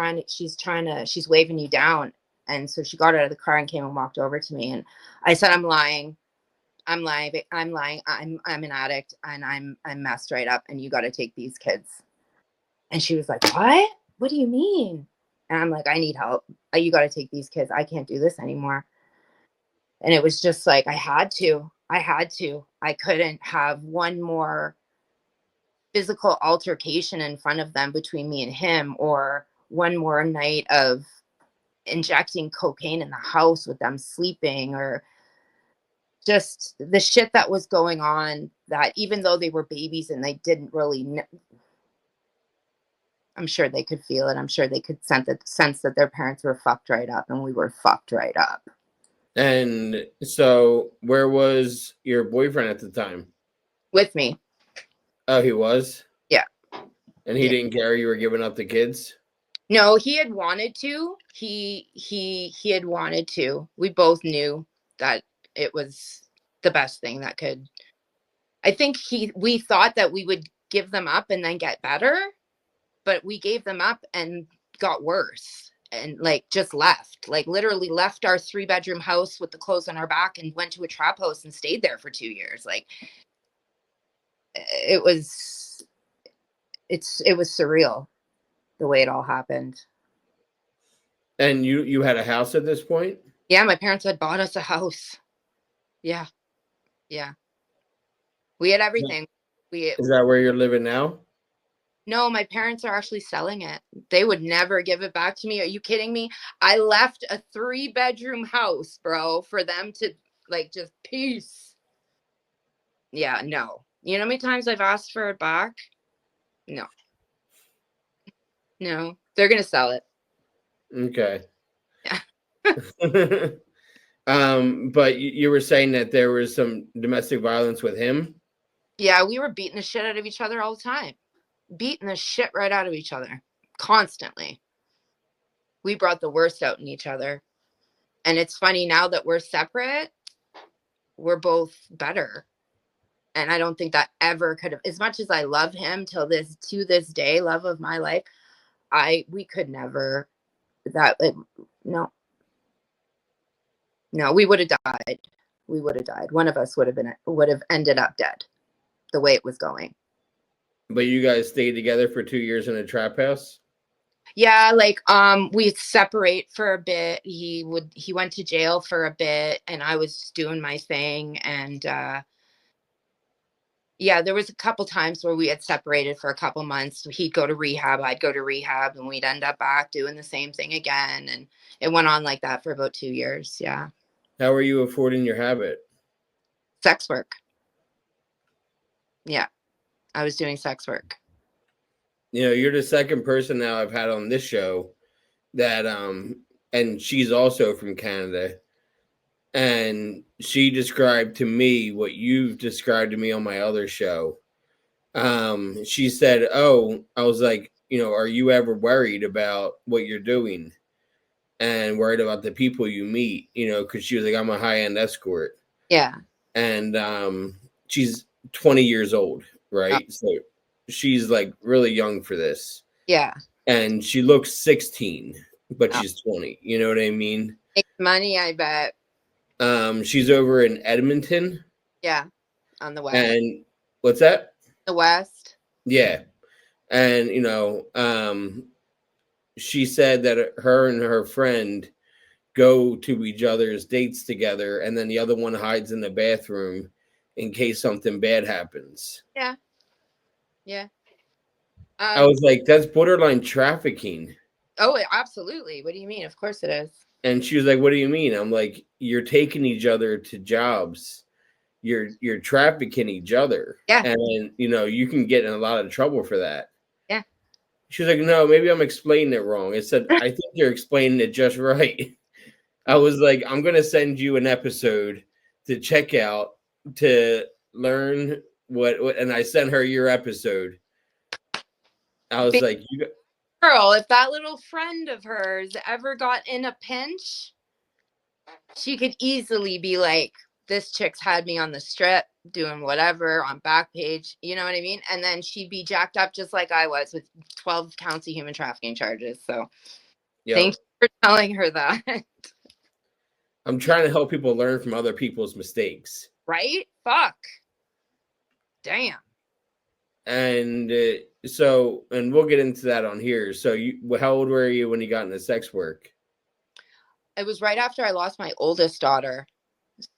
Speaker 2: waving you down. And so she got out of the car and came and walked over to me, and I said, I'm lying. I'm an addict, and I'm messed right up, and you got to take these kids. And she was like, what do you mean? And I'm like, I need help. You got to take these kids. I can't do this anymore. And it was just like, I couldn't have one more physical altercation in front of them between me and him, or one more night of injecting cocaine in the house with them sleeping, or just the shit that was going on, that even though they were babies and they didn't really I'm sure they could feel it. I'm sure they could sense that their parents were fucked right up, and we were fucked right up.
Speaker 1: And so, where was your boyfriend at the time?
Speaker 2: With me.
Speaker 1: Oh, he was?
Speaker 2: Yeah.
Speaker 1: And he
Speaker 2: Yeah.
Speaker 1: didn't care you were giving up the kids?
Speaker 2: No, he had wanted to. He had wanted to. We both knew that it was the best thing that could. I think we thought that we would give them up and then get better, but we gave them up and got worse, and like just left, like literally left our 3-bedroom house with the clothes on our back and went to a trap house and stayed there for 2 years. Like, it was it was surreal the way it all happened.
Speaker 1: And you had a house at this point?
Speaker 2: Yeah, my parents had bought us a house. Yeah. Yeah. We had everything. We
Speaker 1: Is that where you're living now?
Speaker 2: No, my parents are actually selling it. They would never give it back to me. Are you kidding me? I left a 3-bedroom house, bro, for them to like just peace. Yeah, no. You know how many times I've asked for it back? No. No. They're gonna sell it.
Speaker 1: Okay.
Speaker 2: Yeah.
Speaker 1: But you were saying that there was some domestic violence with him?
Speaker 2: Yeah, we were beating the shit out of each other all the time. Beating the shit right out of each other. Constantly. We brought the worst out in each other. And it's funny, now that we're separate, we're both better. And I don't think that ever could have, as much as I love him to this day, love of my life, we could never, that it, no, no, we would have died. We would have died. One of us would have ended up dead the way it was going.
Speaker 1: But you guys stayed together for 2 years in a trap house?
Speaker 2: Yeah, like we'd separate for a bit. He went to jail for a bit, and I was doing my thing. And yeah, there was a couple times where we had separated for a couple months. He'd go to rehab, I'd go to rehab, and we'd end up back doing the same thing again. And it went on like that for about 2 years. Yeah.
Speaker 1: How are you affording your habit?
Speaker 2: Sex work. Yeah, I was doing sex work.
Speaker 1: You're the second person now I've had on this show that and she's also from Canada. And she described to me what you've described to me on my other show. She said, "Oh," I was like, "Are you ever worried about what you're doing and worried about the people you meet?" Because she was like, "I'm a high end escort."
Speaker 2: Yeah.
Speaker 1: And she's 20 years old,
Speaker 2: Oh,
Speaker 1: right? So she's like really young for this.
Speaker 2: yeah.
Speaker 1: and she looks 16, but
Speaker 2: Oh,
Speaker 1: she's 20. You know what I mean?
Speaker 2: makes money, I bet.
Speaker 1: She's over in Edmonton,
Speaker 2: Yeah, on the west.
Speaker 1: and what's that?
Speaker 2: The west.
Speaker 1: Yeah, and she said that her and her friend go to each other's dates together, and then the other one hides in the bathroom in case something bad happens.
Speaker 2: Yeah, yeah.
Speaker 1: I
Speaker 2: Um.
Speaker 1: was like, that's borderline trafficking.
Speaker 2: Oh, absolutely. What do you mean? Of course it is.
Speaker 1: And she was like, what do you mean? I'm like, you're taking each other to jobs. You're trafficking each other.
Speaker 2: Yeah,
Speaker 1: And you can get in a lot of trouble for that.
Speaker 2: yeah.
Speaker 1: She was like, no, maybe I'm explaining it wrong. I said, I think you're explaining it just right. I was like, I'm gonna send you an episode to check out to learn what and I sent her your episode. I was
Speaker 2: Big
Speaker 1: like,
Speaker 2: girl, if that little friend of hers ever got in a pinch, she could easily be like, this chick's had me on the strip doing whatever on Backpage, you know what I mean? And then she'd be jacked up just like I was with 12 counts of human trafficking charges. So thank
Speaker 1: yo,
Speaker 2: you for telling her that.
Speaker 1: I'm trying to help people learn from other people's mistakes.
Speaker 2: Right? Fuck. Damn.
Speaker 1: And and we'll get into that on here. So how old were you when you got into sex work?
Speaker 2: It was right after I lost my oldest daughter.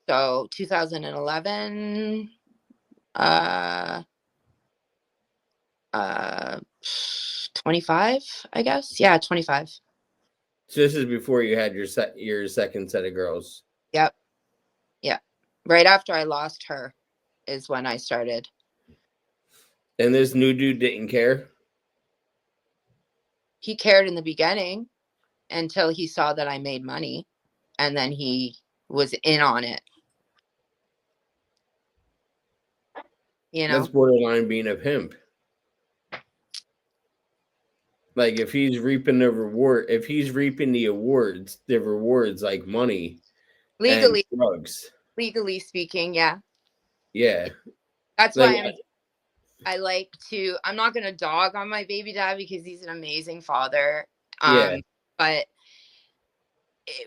Speaker 2: So 2011, uh, uh, 25, I guess. Yeah, 25.
Speaker 1: So this is before you had your second set of girls.
Speaker 2: Yep. Yeah. Right after I lost her is when I started.
Speaker 1: And this new dude didn't care.
Speaker 2: He cared in the beginning until he saw that I made money, and then he was in on it, you
Speaker 1: That's
Speaker 2: know?
Speaker 1: borderline being a pimp. Like if he's reaping the rewards like money and
Speaker 2: Legally,
Speaker 1: drugs.
Speaker 2: legally speaking, yeah.
Speaker 1: Yeah.
Speaker 2: That's
Speaker 1: Like
Speaker 2: why I like to, I'm not going to dog on my baby dad because he's an amazing father.
Speaker 1: yeah.
Speaker 2: But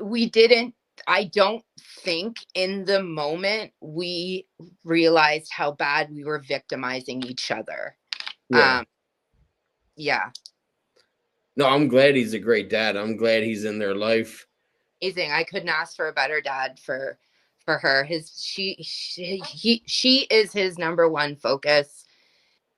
Speaker 2: we didn't, I don't think in the moment we realized how bad we were victimizing each other.
Speaker 1: Yeah.
Speaker 2: Um, yeah,
Speaker 1: No, I'm glad he's a great dad. I'm glad he's in their life.
Speaker 2: amazing. I couldn't ask for a better dad for her. She is his number one focus,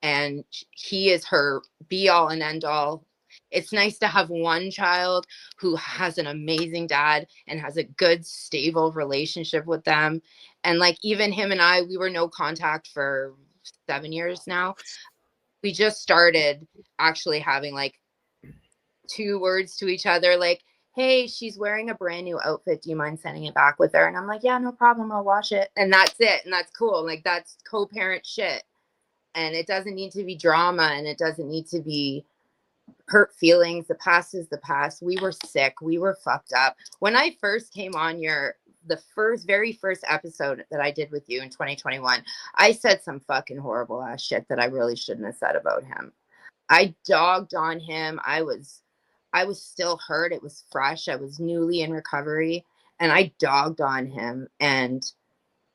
Speaker 2: and he is her be all and end all. It's nice to have one child who has an amazing dad and has a good, stable relationship with them. And like, even him and I, we were no contact for 7 years now. We just started actually having like 2 words to each other, like, hey, she's wearing a brand new outfit. Do you mind sending it back with her? And I'm like, yeah, no problem. I'll wash it. And that's it. And that's cool. Like, that's co parent shit. And it doesn't need to be drama, and it doesn't need to be hurt feelings. The past is the past. We were sick. We were fucked up. When I first came on very first episode that I did with you in 2021, I said some fucking horrible ass shit that I really shouldn't have said about him. I dogged on him. I was still hurt. It was fresh. I was newly in recovery, and I dogged on him, and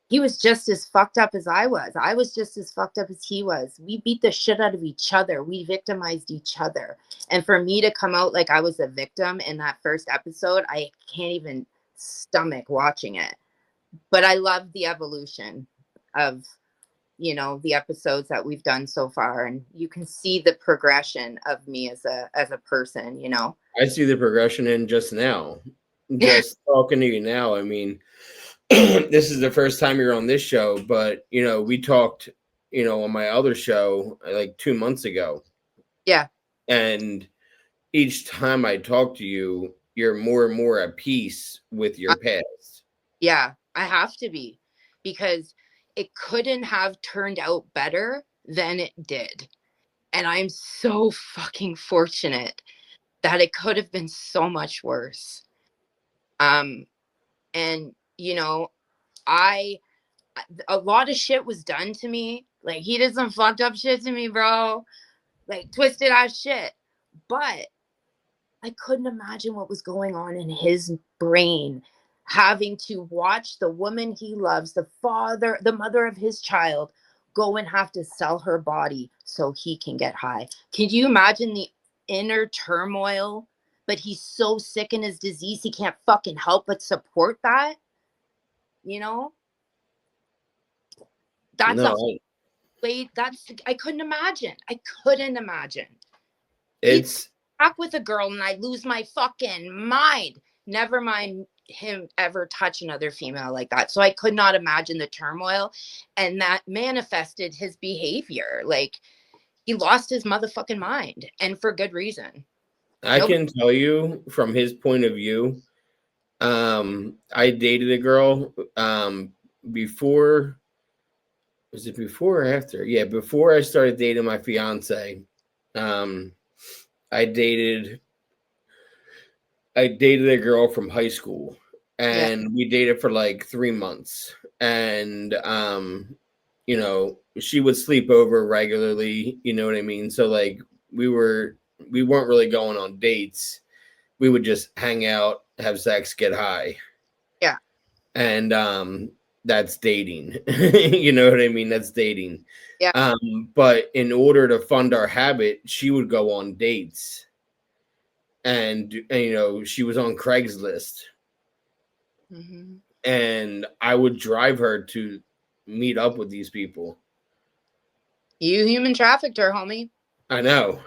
Speaker 2: he was just as fucked up as I was. I was just as fucked up as he was. We beat the shit out of each other. We victimized each other. And for me to come out like I was a victim in that first episode, I can't even stomach watching it. But I love the evolution of, the episodes that we've done so far, and you can see the progression of me as a person.
Speaker 1: I see the progression in just now. Just talking to you now. I mean, this is the first time you're on this show, but we talked, on my other show like 2 months ago.
Speaker 2: Yeah.
Speaker 1: And each time I talk to you, you're more and more at peace with your past.
Speaker 2: Yeah, I have to be, because it couldn't have turned out better than it did. And I'm so fucking fortunate that it could have been so much worse. Um, and I a lot of shit was done to me. Like, he did some fucked up shit to me, bro. Like, twisted ass shit. But I couldn't imagine what was going on in his brain, having to watch the woman he loves, the mother of his child, go and have to sell her body so he can get high. Can you imagine the inner turmoil? But he's so sick in his disease, he can't fucking help but support that. You know, that's a
Speaker 1: No,
Speaker 2: whole way. I couldn't imagine. I couldn't imagine. He'd
Speaker 1: it's
Speaker 2: back with a girl and I'd lose my fucking mind. Never mind him ever touch another female like that. So I could not imagine the turmoil. And that manifested his behavior. Like, he lost his motherfucking mind, and for good reason.
Speaker 1: I
Speaker 2: Nobody.
Speaker 1: can tell you from his point of view. I dated a girl before. Was it before or after? Yeah, before I started dating my fiance. Um, I dated I dated a girl from high school,
Speaker 2: Yeah,
Speaker 1: and we dated for like 3 months. And she would sleep over regularly. You know what I mean? So like we weren't really going on dates. We would just hang out, have sex, get high,
Speaker 2: yeah,
Speaker 1: and that's dating. You know what I mean? That's dating.
Speaker 2: yeah.
Speaker 1: But in order to fund our habit, she would go on dates, and she was on Craigslist,
Speaker 2: Hmm.
Speaker 1: and I would drive her to meet up with these people.
Speaker 2: You human trafficked her, homie.
Speaker 1: I know.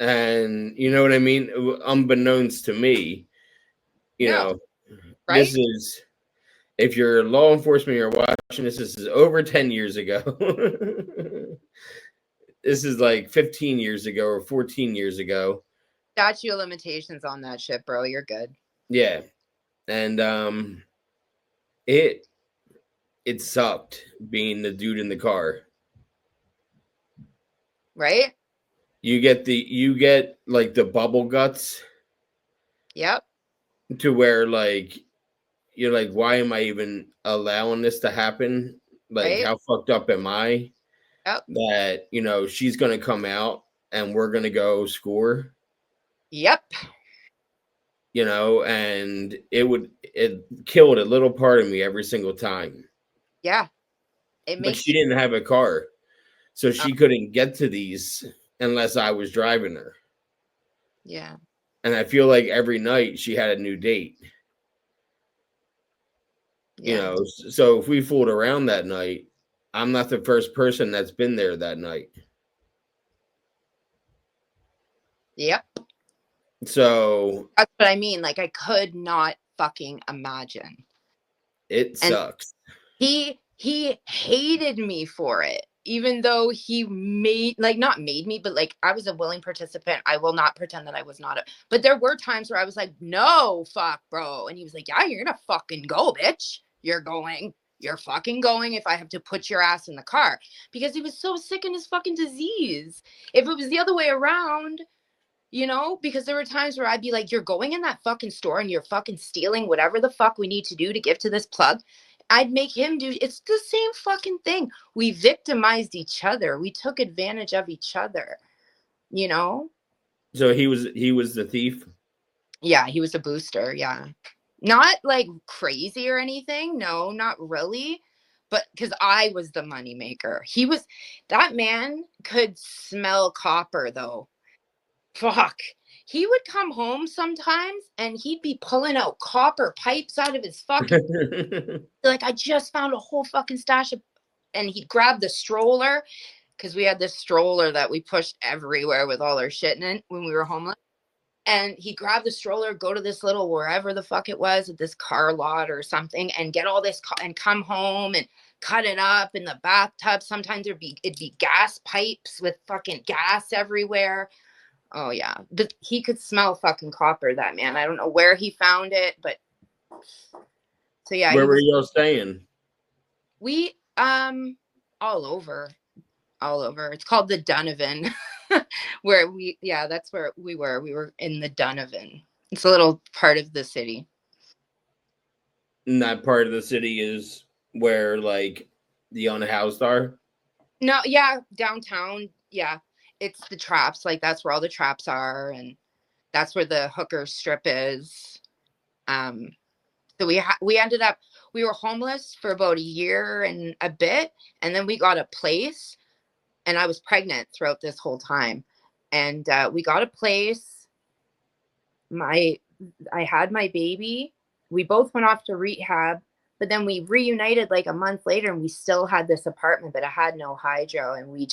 Speaker 1: And you know what I mean? Unbeknownst to me, you
Speaker 2: No,
Speaker 1: know, this
Speaker 2: right?
Speaker 1: is if you're law enforcement, you're watching this is over 10 years ago. This is like 15 years ago or 14 years ago.
Speaker 2: Statute of limitations on that shit, bro. You're good.
Speaker 1: Yeah. And it it sucked being the dude in the car.
Speaker 2: Right?
Speaker 1: You get like the bubble guts
Speaker 2: Yep.
Speaker 1: to where like you're like, why am I even allowing this to happen? Like,
Speaker 2: Right?
Speaker 1: how fucked up am I
Speaker 2: Yep.
Speaker 1: that she's gonna come out and we're gonna go score,
Speaker 2: Yep.
Speaker 1: and it killed a little part of me every single time.
Speaker 2: Yeah. It
Speaker 1: But
Speaker 2: makes
Speaker 1: she
Speaker 2: you.
Speaker 1: didn't have a car, so
Speaker 2: Uh,
Speaker 1: she couldn't get to these unless I was driving her.
Speaker 2: yeah.
Speaker 1: And I feel like every night she had a new date.
Speaker 2: Yeah.
Speaker 1: So if we fooled around that night, I'm not the first person that's been there that night.
Speaker 2: Yep.
Speaker 1: So
Speaker 2: That's what I mean. Like, I could not fucking imagine.
Speaker 1: it
Speaker 2: And
Speaker 1: sucks.
Speaker 2: he hated me for it, even though he made, like, not made me, but like, I was a willing participant. I will not pretend that I was not. But there were times where I was like, no, fuck, bro. And he was like, yeah, you're gonna fucking go, bitch. You're going. You're fucking going if I have to put your ass in the car. Because he was so sick in his fucking disease. If it was the other way around, because there were times where I'd be like, you're going in that fucking store and you're fucking stealing whatever the fuck we need to do to give to this plug. I'd make him do it's the same fucking thing. We victimized each other. We took advantage of each other, you know?
Speaker 1: So he was the thief.
Speaker 2: Yeah, he was a booster. Yeah. Not like crazy or anything. No, not really. But because I was the moneymaker. That man could smell copper though. Fuck. He would come home sometimes and he'd be pulling out copper pipes out of his fucking, like, I just found a whole fucking stash of, and he'd grab the stroller because we had this stroller that we pushed everywhere with all our shit in it when we were homeless. And he'd grab the stroller, go to this little wherever the fuck it was, at this car lot or something, and get all this and come home and cut it up in the bathtub. Sometimes it'd be gas pipes with fucking gas everywhere. Oh yeah, but he could smell fucking copper. That man. I don't know where he found it, but so yeah,
Speaker 1: Where
Speaker 2: he
Speaker 1: were
Speaker 2: was.
Speaker 1: y'all staying?
Speaker 2: We all over, all over. It's called the Donovan, where that's where we were. We were in the Donovan. It's a little part of the city.
Speaker 1: And that part of the city is where like the unhoused are.
Speaker 2: No, yeah, downtown. Yeah, it's the traps. Like, that's where all the traps are, and That's where the hooker strip is. So we ended up, we were homeless for about a year and a bit, and then we got a place, and I was pregnant throughout this whole time, and we got a place. My I had my baby. We both went off to rehab, but then we reunited like a month later, and we still had this apartment, but it had no hydro, and we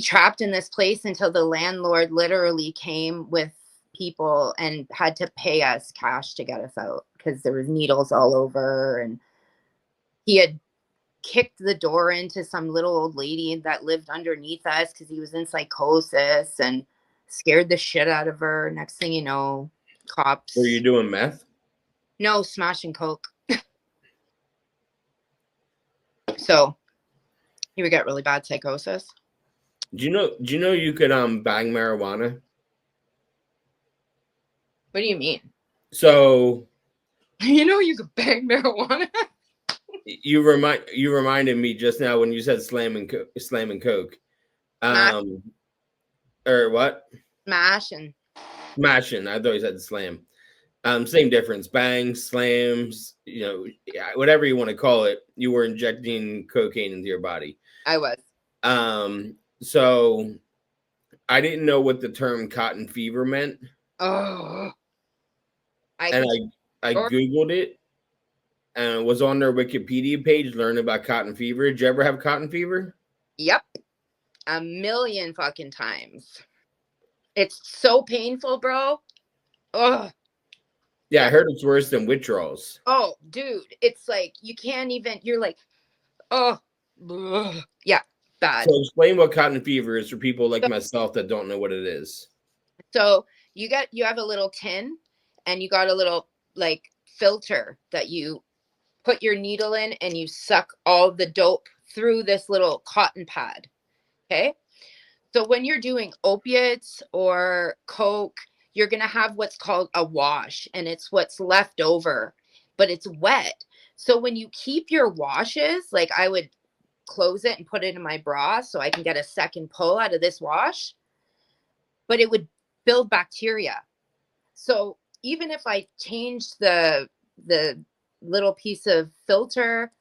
Speaker 2: trapped in this place until the landlord literally came with people and had to pay us cash to get us out because there was needles all over, and he had kicked the door into some little old lady that lived underneath us because he was in psychosis and scared the shit out of her. Next thing you know,
Speaker 1: Were you
Speaker 2: cops.
Speaker 1: doing meth?
Speaker 2: No, smashing coke. So he would get really bad psychosis.
Speaker 1: Do you know you could bang marijuana?
Speaker 2: What do you mean?
Speaker 1: So
Speaker 2: You know you could bang marijuana?
Speaker 1: you reminded me just now when you said slam and coke.
Speaker 2: Smash,
Speaker 1: Um or what?
Speaker 2: smash, and
Speaker 1: Smashing. I thought you said slam. Same difference. Bang, slams, you know, yeah, whatever you want to call it. You were injecting cocaine into your body.
Speaker 2: I was.
Speaker 1: So I didn't know what the term cotton fever meant,
Speaker 2: Oh, I
Speaker 1: and
Speaker 2: could.
Speaker 1: I googled it and was on their Wikipedia page learning about cotton fever. Did you ever have cotton fever?
Speaker 2: Yep, a million fucking times. It's so painful, bro. Oh,
Speaker 1: Yeah, I
Speaker 2: yeah.
Speaker 1: heard it's worse than withdrawals.
Speaker 2: Oh, dude, it's like you can't even. You're like, oh, ugh. Yeah,
Speaker 1: So
Speaker 2: bad.
Speaker 1: explain what cotton fever is for people like myself that don't know what it is.
Speaker 2: So you have a little tin, and you got a little like filter that you put your needle in, and you suck all the dope through this little cotton pad. Okay. So when you're doing opiates or coke, you're going to have what's called a wash, and it's what's left over, but it's wet. So when you keep your washes, like I would close it and put it in my bra so I can get a second pull out of this wash, but it would build bacteria. So even if I changed the little piece of filter,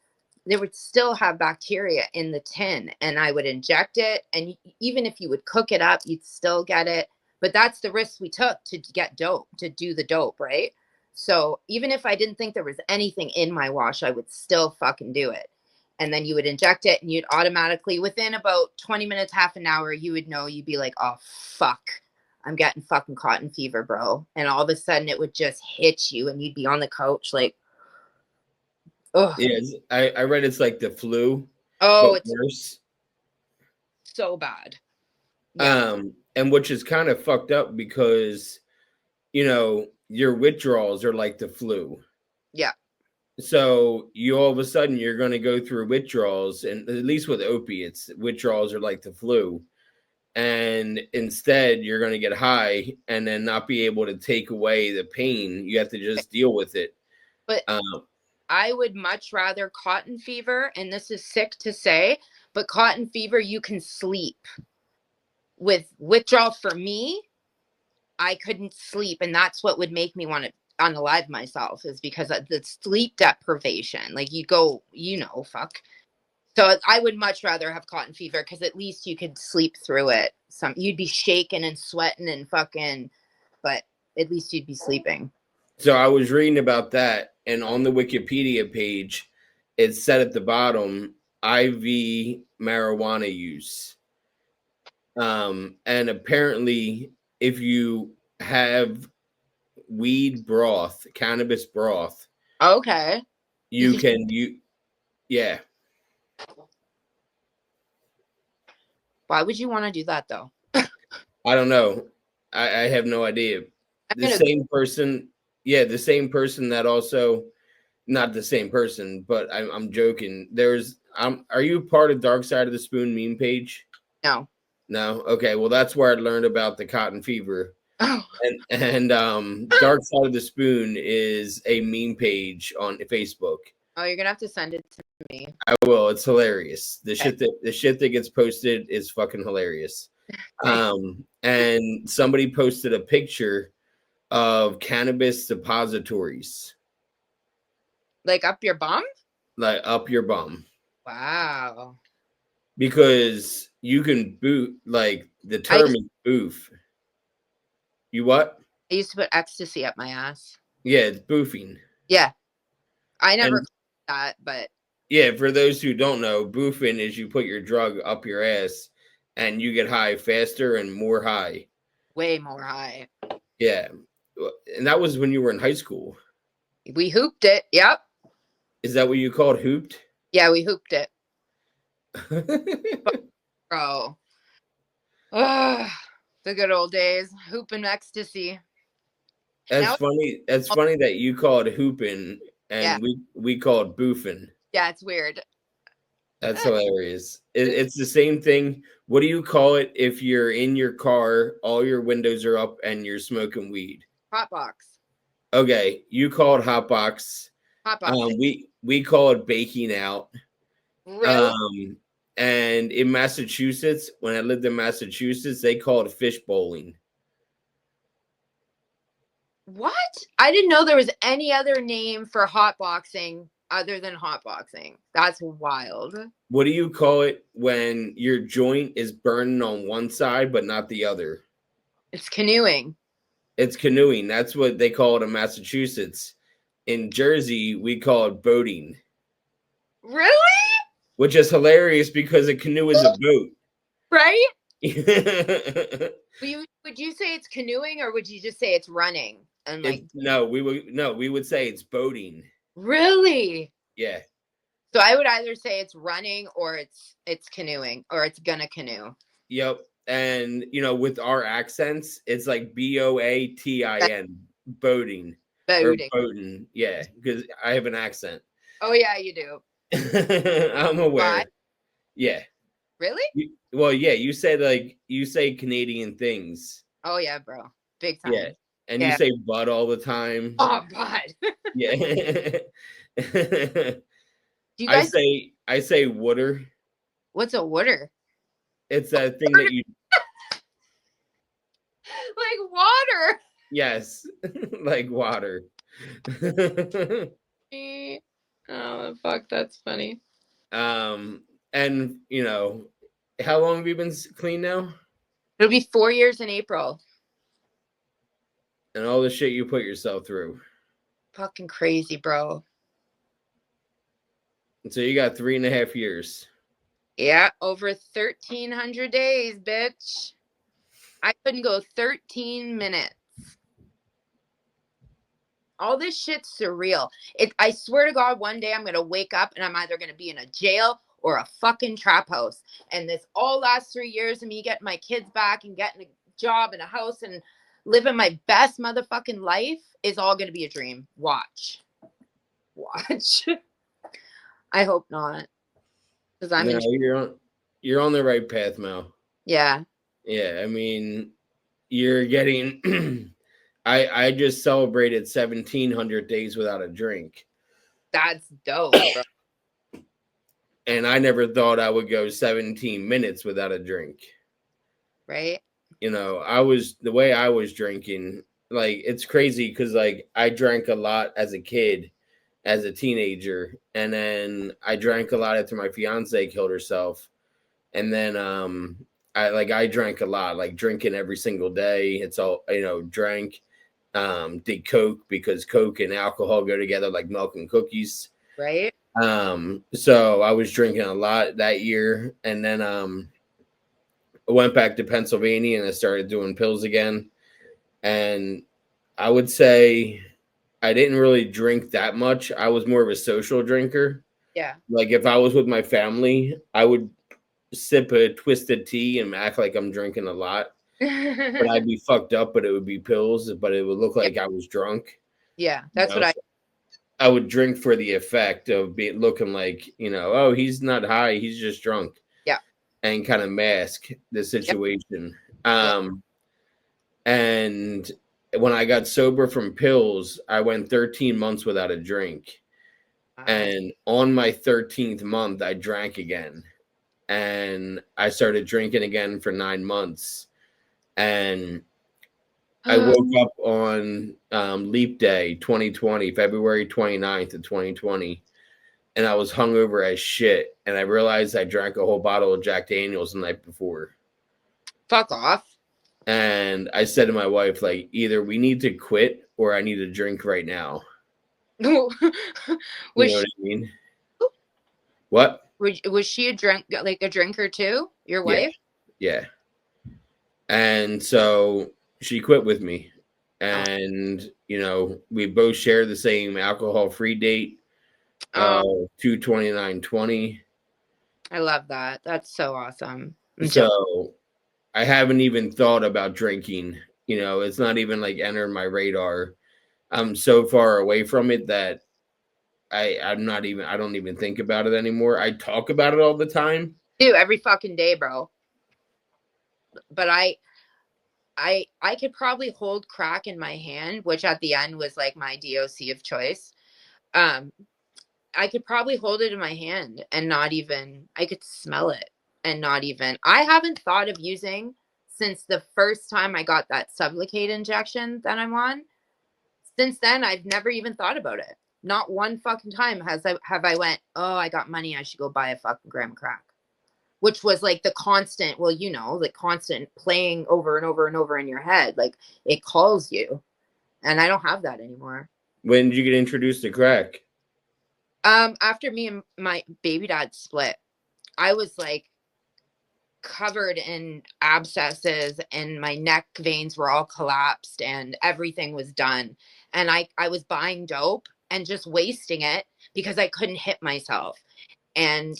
Speaker 2: they would still have bacteria in the tin, and I would inject it, and even if you would cook it up, you'd still get it. But that's the risk we took to get dope, to do the dope, right? So even if I didn't think there was anything in my wash, I would still fucking do it. And then you would inject it, and you'd automatically, within about 20 minutes, half an hour, you would know. You'd be like, oh fuck, I'm getting fucking cotton fever, bro. And all of a sudden it would just hit you, and you'd be on the couch like, oh.
Speaker 1: Yeah, I read it's like the flu, but
Speaker 2: Oh, it's
Speaker 1: worse.
Speaker 2: so bad. Yeah,
Speaker 1: And which is kind of fucked up because you know your withdrawals are like the flu.
Speaker 2: yeah.
Speaker 1: So you all of a sudden you're going to go through withdrawals, and at least with opiates, withdrawals are like the flu. And instead, you're going to get high and then not be able to take away the pain. You have to just deal with it.
Speaker 2: But
Speaker 1: Um,
Speaker 2: I would much rather cotton fever, and this is sick to say, but cotton fever, you can sleep. With withdrawal for me, I couldn't sleep, and that's what would make me want to unalive myself, is because of the sleep deprivation. Like you go, fuck. So I would much rather have cotton fever because at least you could sleep through it. You'd be shaking and sweating and fucking, but at least you'd be sleeping.
Speaker 1: so I was reading about that, and on the Wikipedia page, it said at the bottom IV marijuana use. And apparently, if you have weed broth, cannabis broth,
Speaker 2: Okay. You
Speaker 1: you
Speaker 2: can.
Speaker 1: can yeah.
Speaker 2: Why would you want to do that though?
Speaker 1: I don't know. I have no idea.
Speaker 2: I'm
Speaker 1: The
Speaker 2: gonna.
Speaker 1: same person, yeah, the same person that also not the same person, but I'm joking. Are you part of Dark Side of the Spoon meme page?
Speaker 2: No.
Speaker 1: No? Okay, well that's where I learned about the cotton fever.
Speaker 2: Oh.
Speaker 1: And Dark Side of the Spoon is a meme page on Facebook.
Speaker 2: Oh, you're gonna have to send it to me.
Speaker 1: I will. It's hilarious.
Speaker 2: Okay.
Speaker 1: The shit that gets posted is fucking hilarious. And somebody posted a picture of cannabis depositories,
Speaker 2: Like up your bum?
Speaker 1: like up your bum,
Speaker 2: Wow.
Speaker 1: because you can boot, like the
Speaker 2: I
Speaker 1: term
Speaker 2: used,
Speaker 1: is boof. You what?
Speaker 2: I used to put ecstasy up my ass.
Speaker 1: Yeah, it's boofing.
Speaker 2: Yeah. I never
Speaker 1: And
Speaker 2: called it that, but
Speaker 1: yeah, for those who don't know, boofing is you put your drug up your ass and you get high faster and more high.
Speaker 2: way more high.
Speaker 1: Yeah. And that was when you were in high school.
Speaker 2: We hooped it. Yep.
Speaker 1: Is that what you called hooped?
Speaker 2: Yeah, we hooped it. Bro. Ugh, the good old days. Hooping ecstasy.
Speaker 1: That's
Speaker 2: Now,
Speaker 1: funny. That's funny that you call it hooping
Speaker 2: yeah.
Speaker 1: and we call it boofing.
Speaker 2: Yeah, it's weird.
Speaker 1: That's hilarious. It's the same thing. What do you call it if you're in your car, all your windows are up, and you're smoking weed?
Speaker 2: Hot box.
Speaker 1: Okay, you call it hotbox.
Speaker 2: Hot boxing.
Speaker 1: We call it baking out.
Speaker 2: Really?
Speaker 1: Um, and in Massachusetts, when I lived in Massachusetts, they call it fish bowling.
Speaker 2: What? I didn't know there was any other name for hot boxing other than hot boxing. That's wild.
Speaker 1: What do you call it when your joint is burning on one side but not the other?
Speaker 2: It's canoeing.
Speaker 1: It's canoeing. That's what they call it in Massachusetts. In Jersey, we call it boating,
Speaker 2: Really?
Speaker 1: which is hilarious because a canoe is a boat.
Speaker 2: Right?
Speaker 1: It's
Speaker 2: Would you say it's canoeing or would you just say it's running? And like,
Speaker 1: no, we would say it's boating.
Speaker 2: really?
Speaker 1: Yeah.
Speaker 2: So I would either say it's running or it's canoeing or it's gonna canoe.
Speaker 1: Yep. And with our accents, it's like Boatin, boating or
Speaker 2: Boating.
Speaker 1: boating. Yeah, because I have an accent.
Speaker 2: Oh yeah, you do.
Speaker 1: I'm
Speaker 2: Why?
Speaker 1: aware. Yeah.
Speaker 2: Really?
Speaker 1: Well, yeah, you say Canadian things.
Speaker 2: Oh yeah, bro. Big
Speaker 1: Yeah.
Speaker 2: time.
Speaker 1: And you
Speaker 2: Yeah.
Speaker 1: say butt all the time.
Speaker 2: Oh god.
Speaker 1: Yeah.
Speaker 2: Do you guys
Speaker 1: I say water.
Speaker 2: what's a water?
Speaker 1: It's that thing that you
Speaker 2: Like water.
Speaker 1: yes, like water.
Speaker 2: Oh fuck, that's funny.
Speaker 1: um and how long have you been clean now?
Speaker 2: It'll be 4 years in April.
Speaker 1: And all the shit you put yourself through.
Speaker 2: Fucking crazy, bro.
Speaker 1: And so you got 3.5 years.
Speaker 2: Yeah, over 1,300 days, bitch. I couldn't go 13 minutes. All this shit's surreal. I swear to God, one day I'm gonna wake up and I'm either gonna be in a jail or a fucking trap house. And this all last 3 years of me getting my kids back and getting a job and a house and living my best motherfucking life is all gonna be a dream. Watch. I hope not. Because I'm
Speaker 1: No,
Speaker 2: in.
Speaker 1: you're on the right path, Mel.
Speaker 2: Yeah.
Speaker 1: Yeah, I mean, you're getting I just celebrated 1,700 days without a drink.
Speaker 2: That's dope, bro.
Speaker 1: And I never thought I would go 17 minutes without a drink.
Speaker 2: Right?
Speaker 1: I was the way I was drinking, like it's crazy because like I drank a lot as a kid, as a teenager, and then I drank a lot after my fiance killed herself. And then I drank a lot, like drinking every single day. It's all drank, did coke because coke and alcohol go together like milk and cookies.
Speaker 2: Right?
Speaker 1: So I was drinking a lot that year, and then I went back to Pennsylvania and I started doing pills again. And I would say I didn't really drink that much. I was more of a social drinker.
Speaker 2: Yeah.
Speaker 1: Like if I was with my family, I would sip a twisted tea and act like I'm drinking a lot. But I'd be fucked up, but it would be pills, but it would look
Speaker 2: Yeah.
Speaker 1: like I was drunk.
Speaker 2: Yeah. That's what
Speaker 1: So I would drink for the effect of looking like, oh, he's not high, he's just drunk,
Speaker 2: yeah.
Speaker 1: and kind of mask the
Speaker 2: Yep.
Speaker 1: situation.
Speaker 2: Yeah.
Speaker 1: And when I got sober from pills, I went 13 months without a drink.
Speaker 2: Wow.
Speaker 1: And on my 13th month, I drank again. and I started drinking again for 9 months. And I
Speaker 2: Ugh,
Speaker 1: woke up on Leap Day 2020, February 29th of 2020, and I was hungover as shit. And I realized I drank a whole bottle of Jack Daniels the night before.
Speaker 2: fuck off.
Speaker 1: And I said to my wife, like, either we need to quit or I need to drink right now. You
Speaker 2: was
Speaker 1: know what
Speaker 2: she
Speaker 1: I mean? What?
Speaker 2: was she a drinker too? Your
Speaker 1: Yeah,
Speaker 2: wife?
Speaker 1: yeah. And so she quit with me.
Speaker 2: Oh,
Speaker 1: And, we both share the same alcohol free date
Speaker 2: oh,
Speaker 1: 2/29/20.
Speaker 2: I love that. That's so awesome. I'm so
Speaker 1: So I haven't even thought about drinking. It's not even like entered my radar. I'm so far away from it that I don't even think about it anymore. I talk about it all the time.
Speaker 2: do every fucking day, bro. But I could probably hold crack in my hand, which at the end was like my DOC of choice. Um, I could probably hold it in my hand and not even, I could smell it and not even, I haven't thought of using since the first time I got that Sublocade injection that I'm on. Since then, I've never even thought about it. Not one fucking time have I went, oh, I got money, I should go buy a fucking gram of crack. Which was like the constant, well, like constant playing over and over and over in your head. Like it calls you. And I don't have that anymore.
Speaker 1: When did you get introduced to crack?
Speaker 2: After me and my baby dad split, I was like covered in abscesses and my neck veins were all collapsed and everything was done. And I was buying dope and just wasting it because I couldn't hit myself. And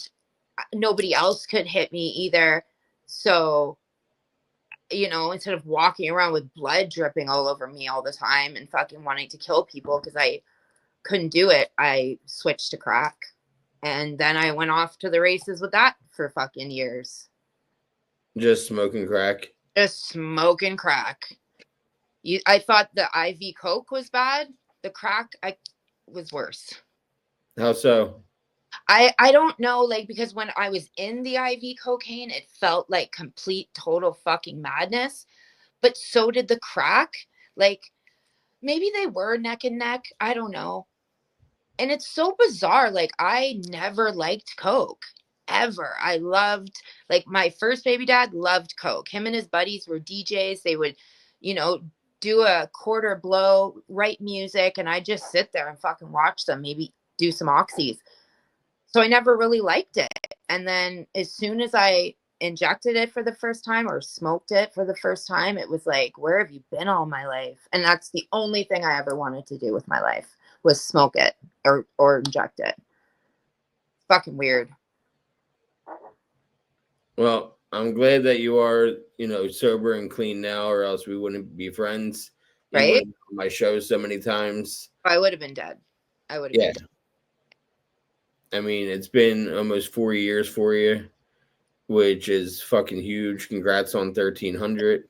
Speaker 2: nobody else could hit me either. So, instead of walking around with blood dripping all over me all the time and fucking wanting to kill people because I couldn't do it, I switched to crack. And then I went off to the races with that for fucking years.
Speaker 1: Just smoking crack.
Speaker 2: Just smoking crack. I thought the IV Coke was bad. The crack was worse.
Speaker 1: How so?
Speaker 2: I don't know, like, because when I was in the IV cocaine, it felt like complete total fucking madness. But so did the crack. Like maybe they were neck and neck. I don't know. And it's so bizarre. Like I never liked Coke ever. I loved, like, my first baby dad loved Coke. Him and his buddies were DJs. They would, you know, do a quarter blow, write music, and I just sit there and fucking watch them, maybe do some oxys. So I never really liked it. And then as soon as I injected it for the first time or smoked it for the first time, it was like, where have you been all my life? And that's the only thing I ever wanted to do with my life was smoke it or inject it. Fucking weird.
Speaker 1: Well, I'm glad that you are, sober and clean now, or else we wouldn't be friends. You
Speaker 2: Right?
Speaker 1: wouldn't be on my show so many times.
Speaker 2: I would have been dead. I would have
Speaker 1: Yeah.
Speaker 2: been dead.
Speaker 1: I mean, it's been almost 4 years for you, which is fucking huge. Congrats on 1,300.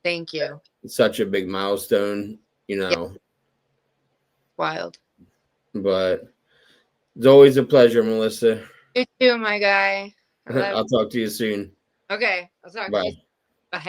Speaker 2: Thank you.
Speaker 1: It's such a big milestone,
Speaker 2: Yeah,
Speaker 1: know.
Speaker 2: wild.
Speaker 1: But it's always a pleasure, Melissa.
Speaker 2: You too, my guy. I love
Speaker 1: I'll talk to you soon.
Speaker 2: you. Okay. I'll talk to you.
Speaker 1: Bye.
Speaker 2: Bye.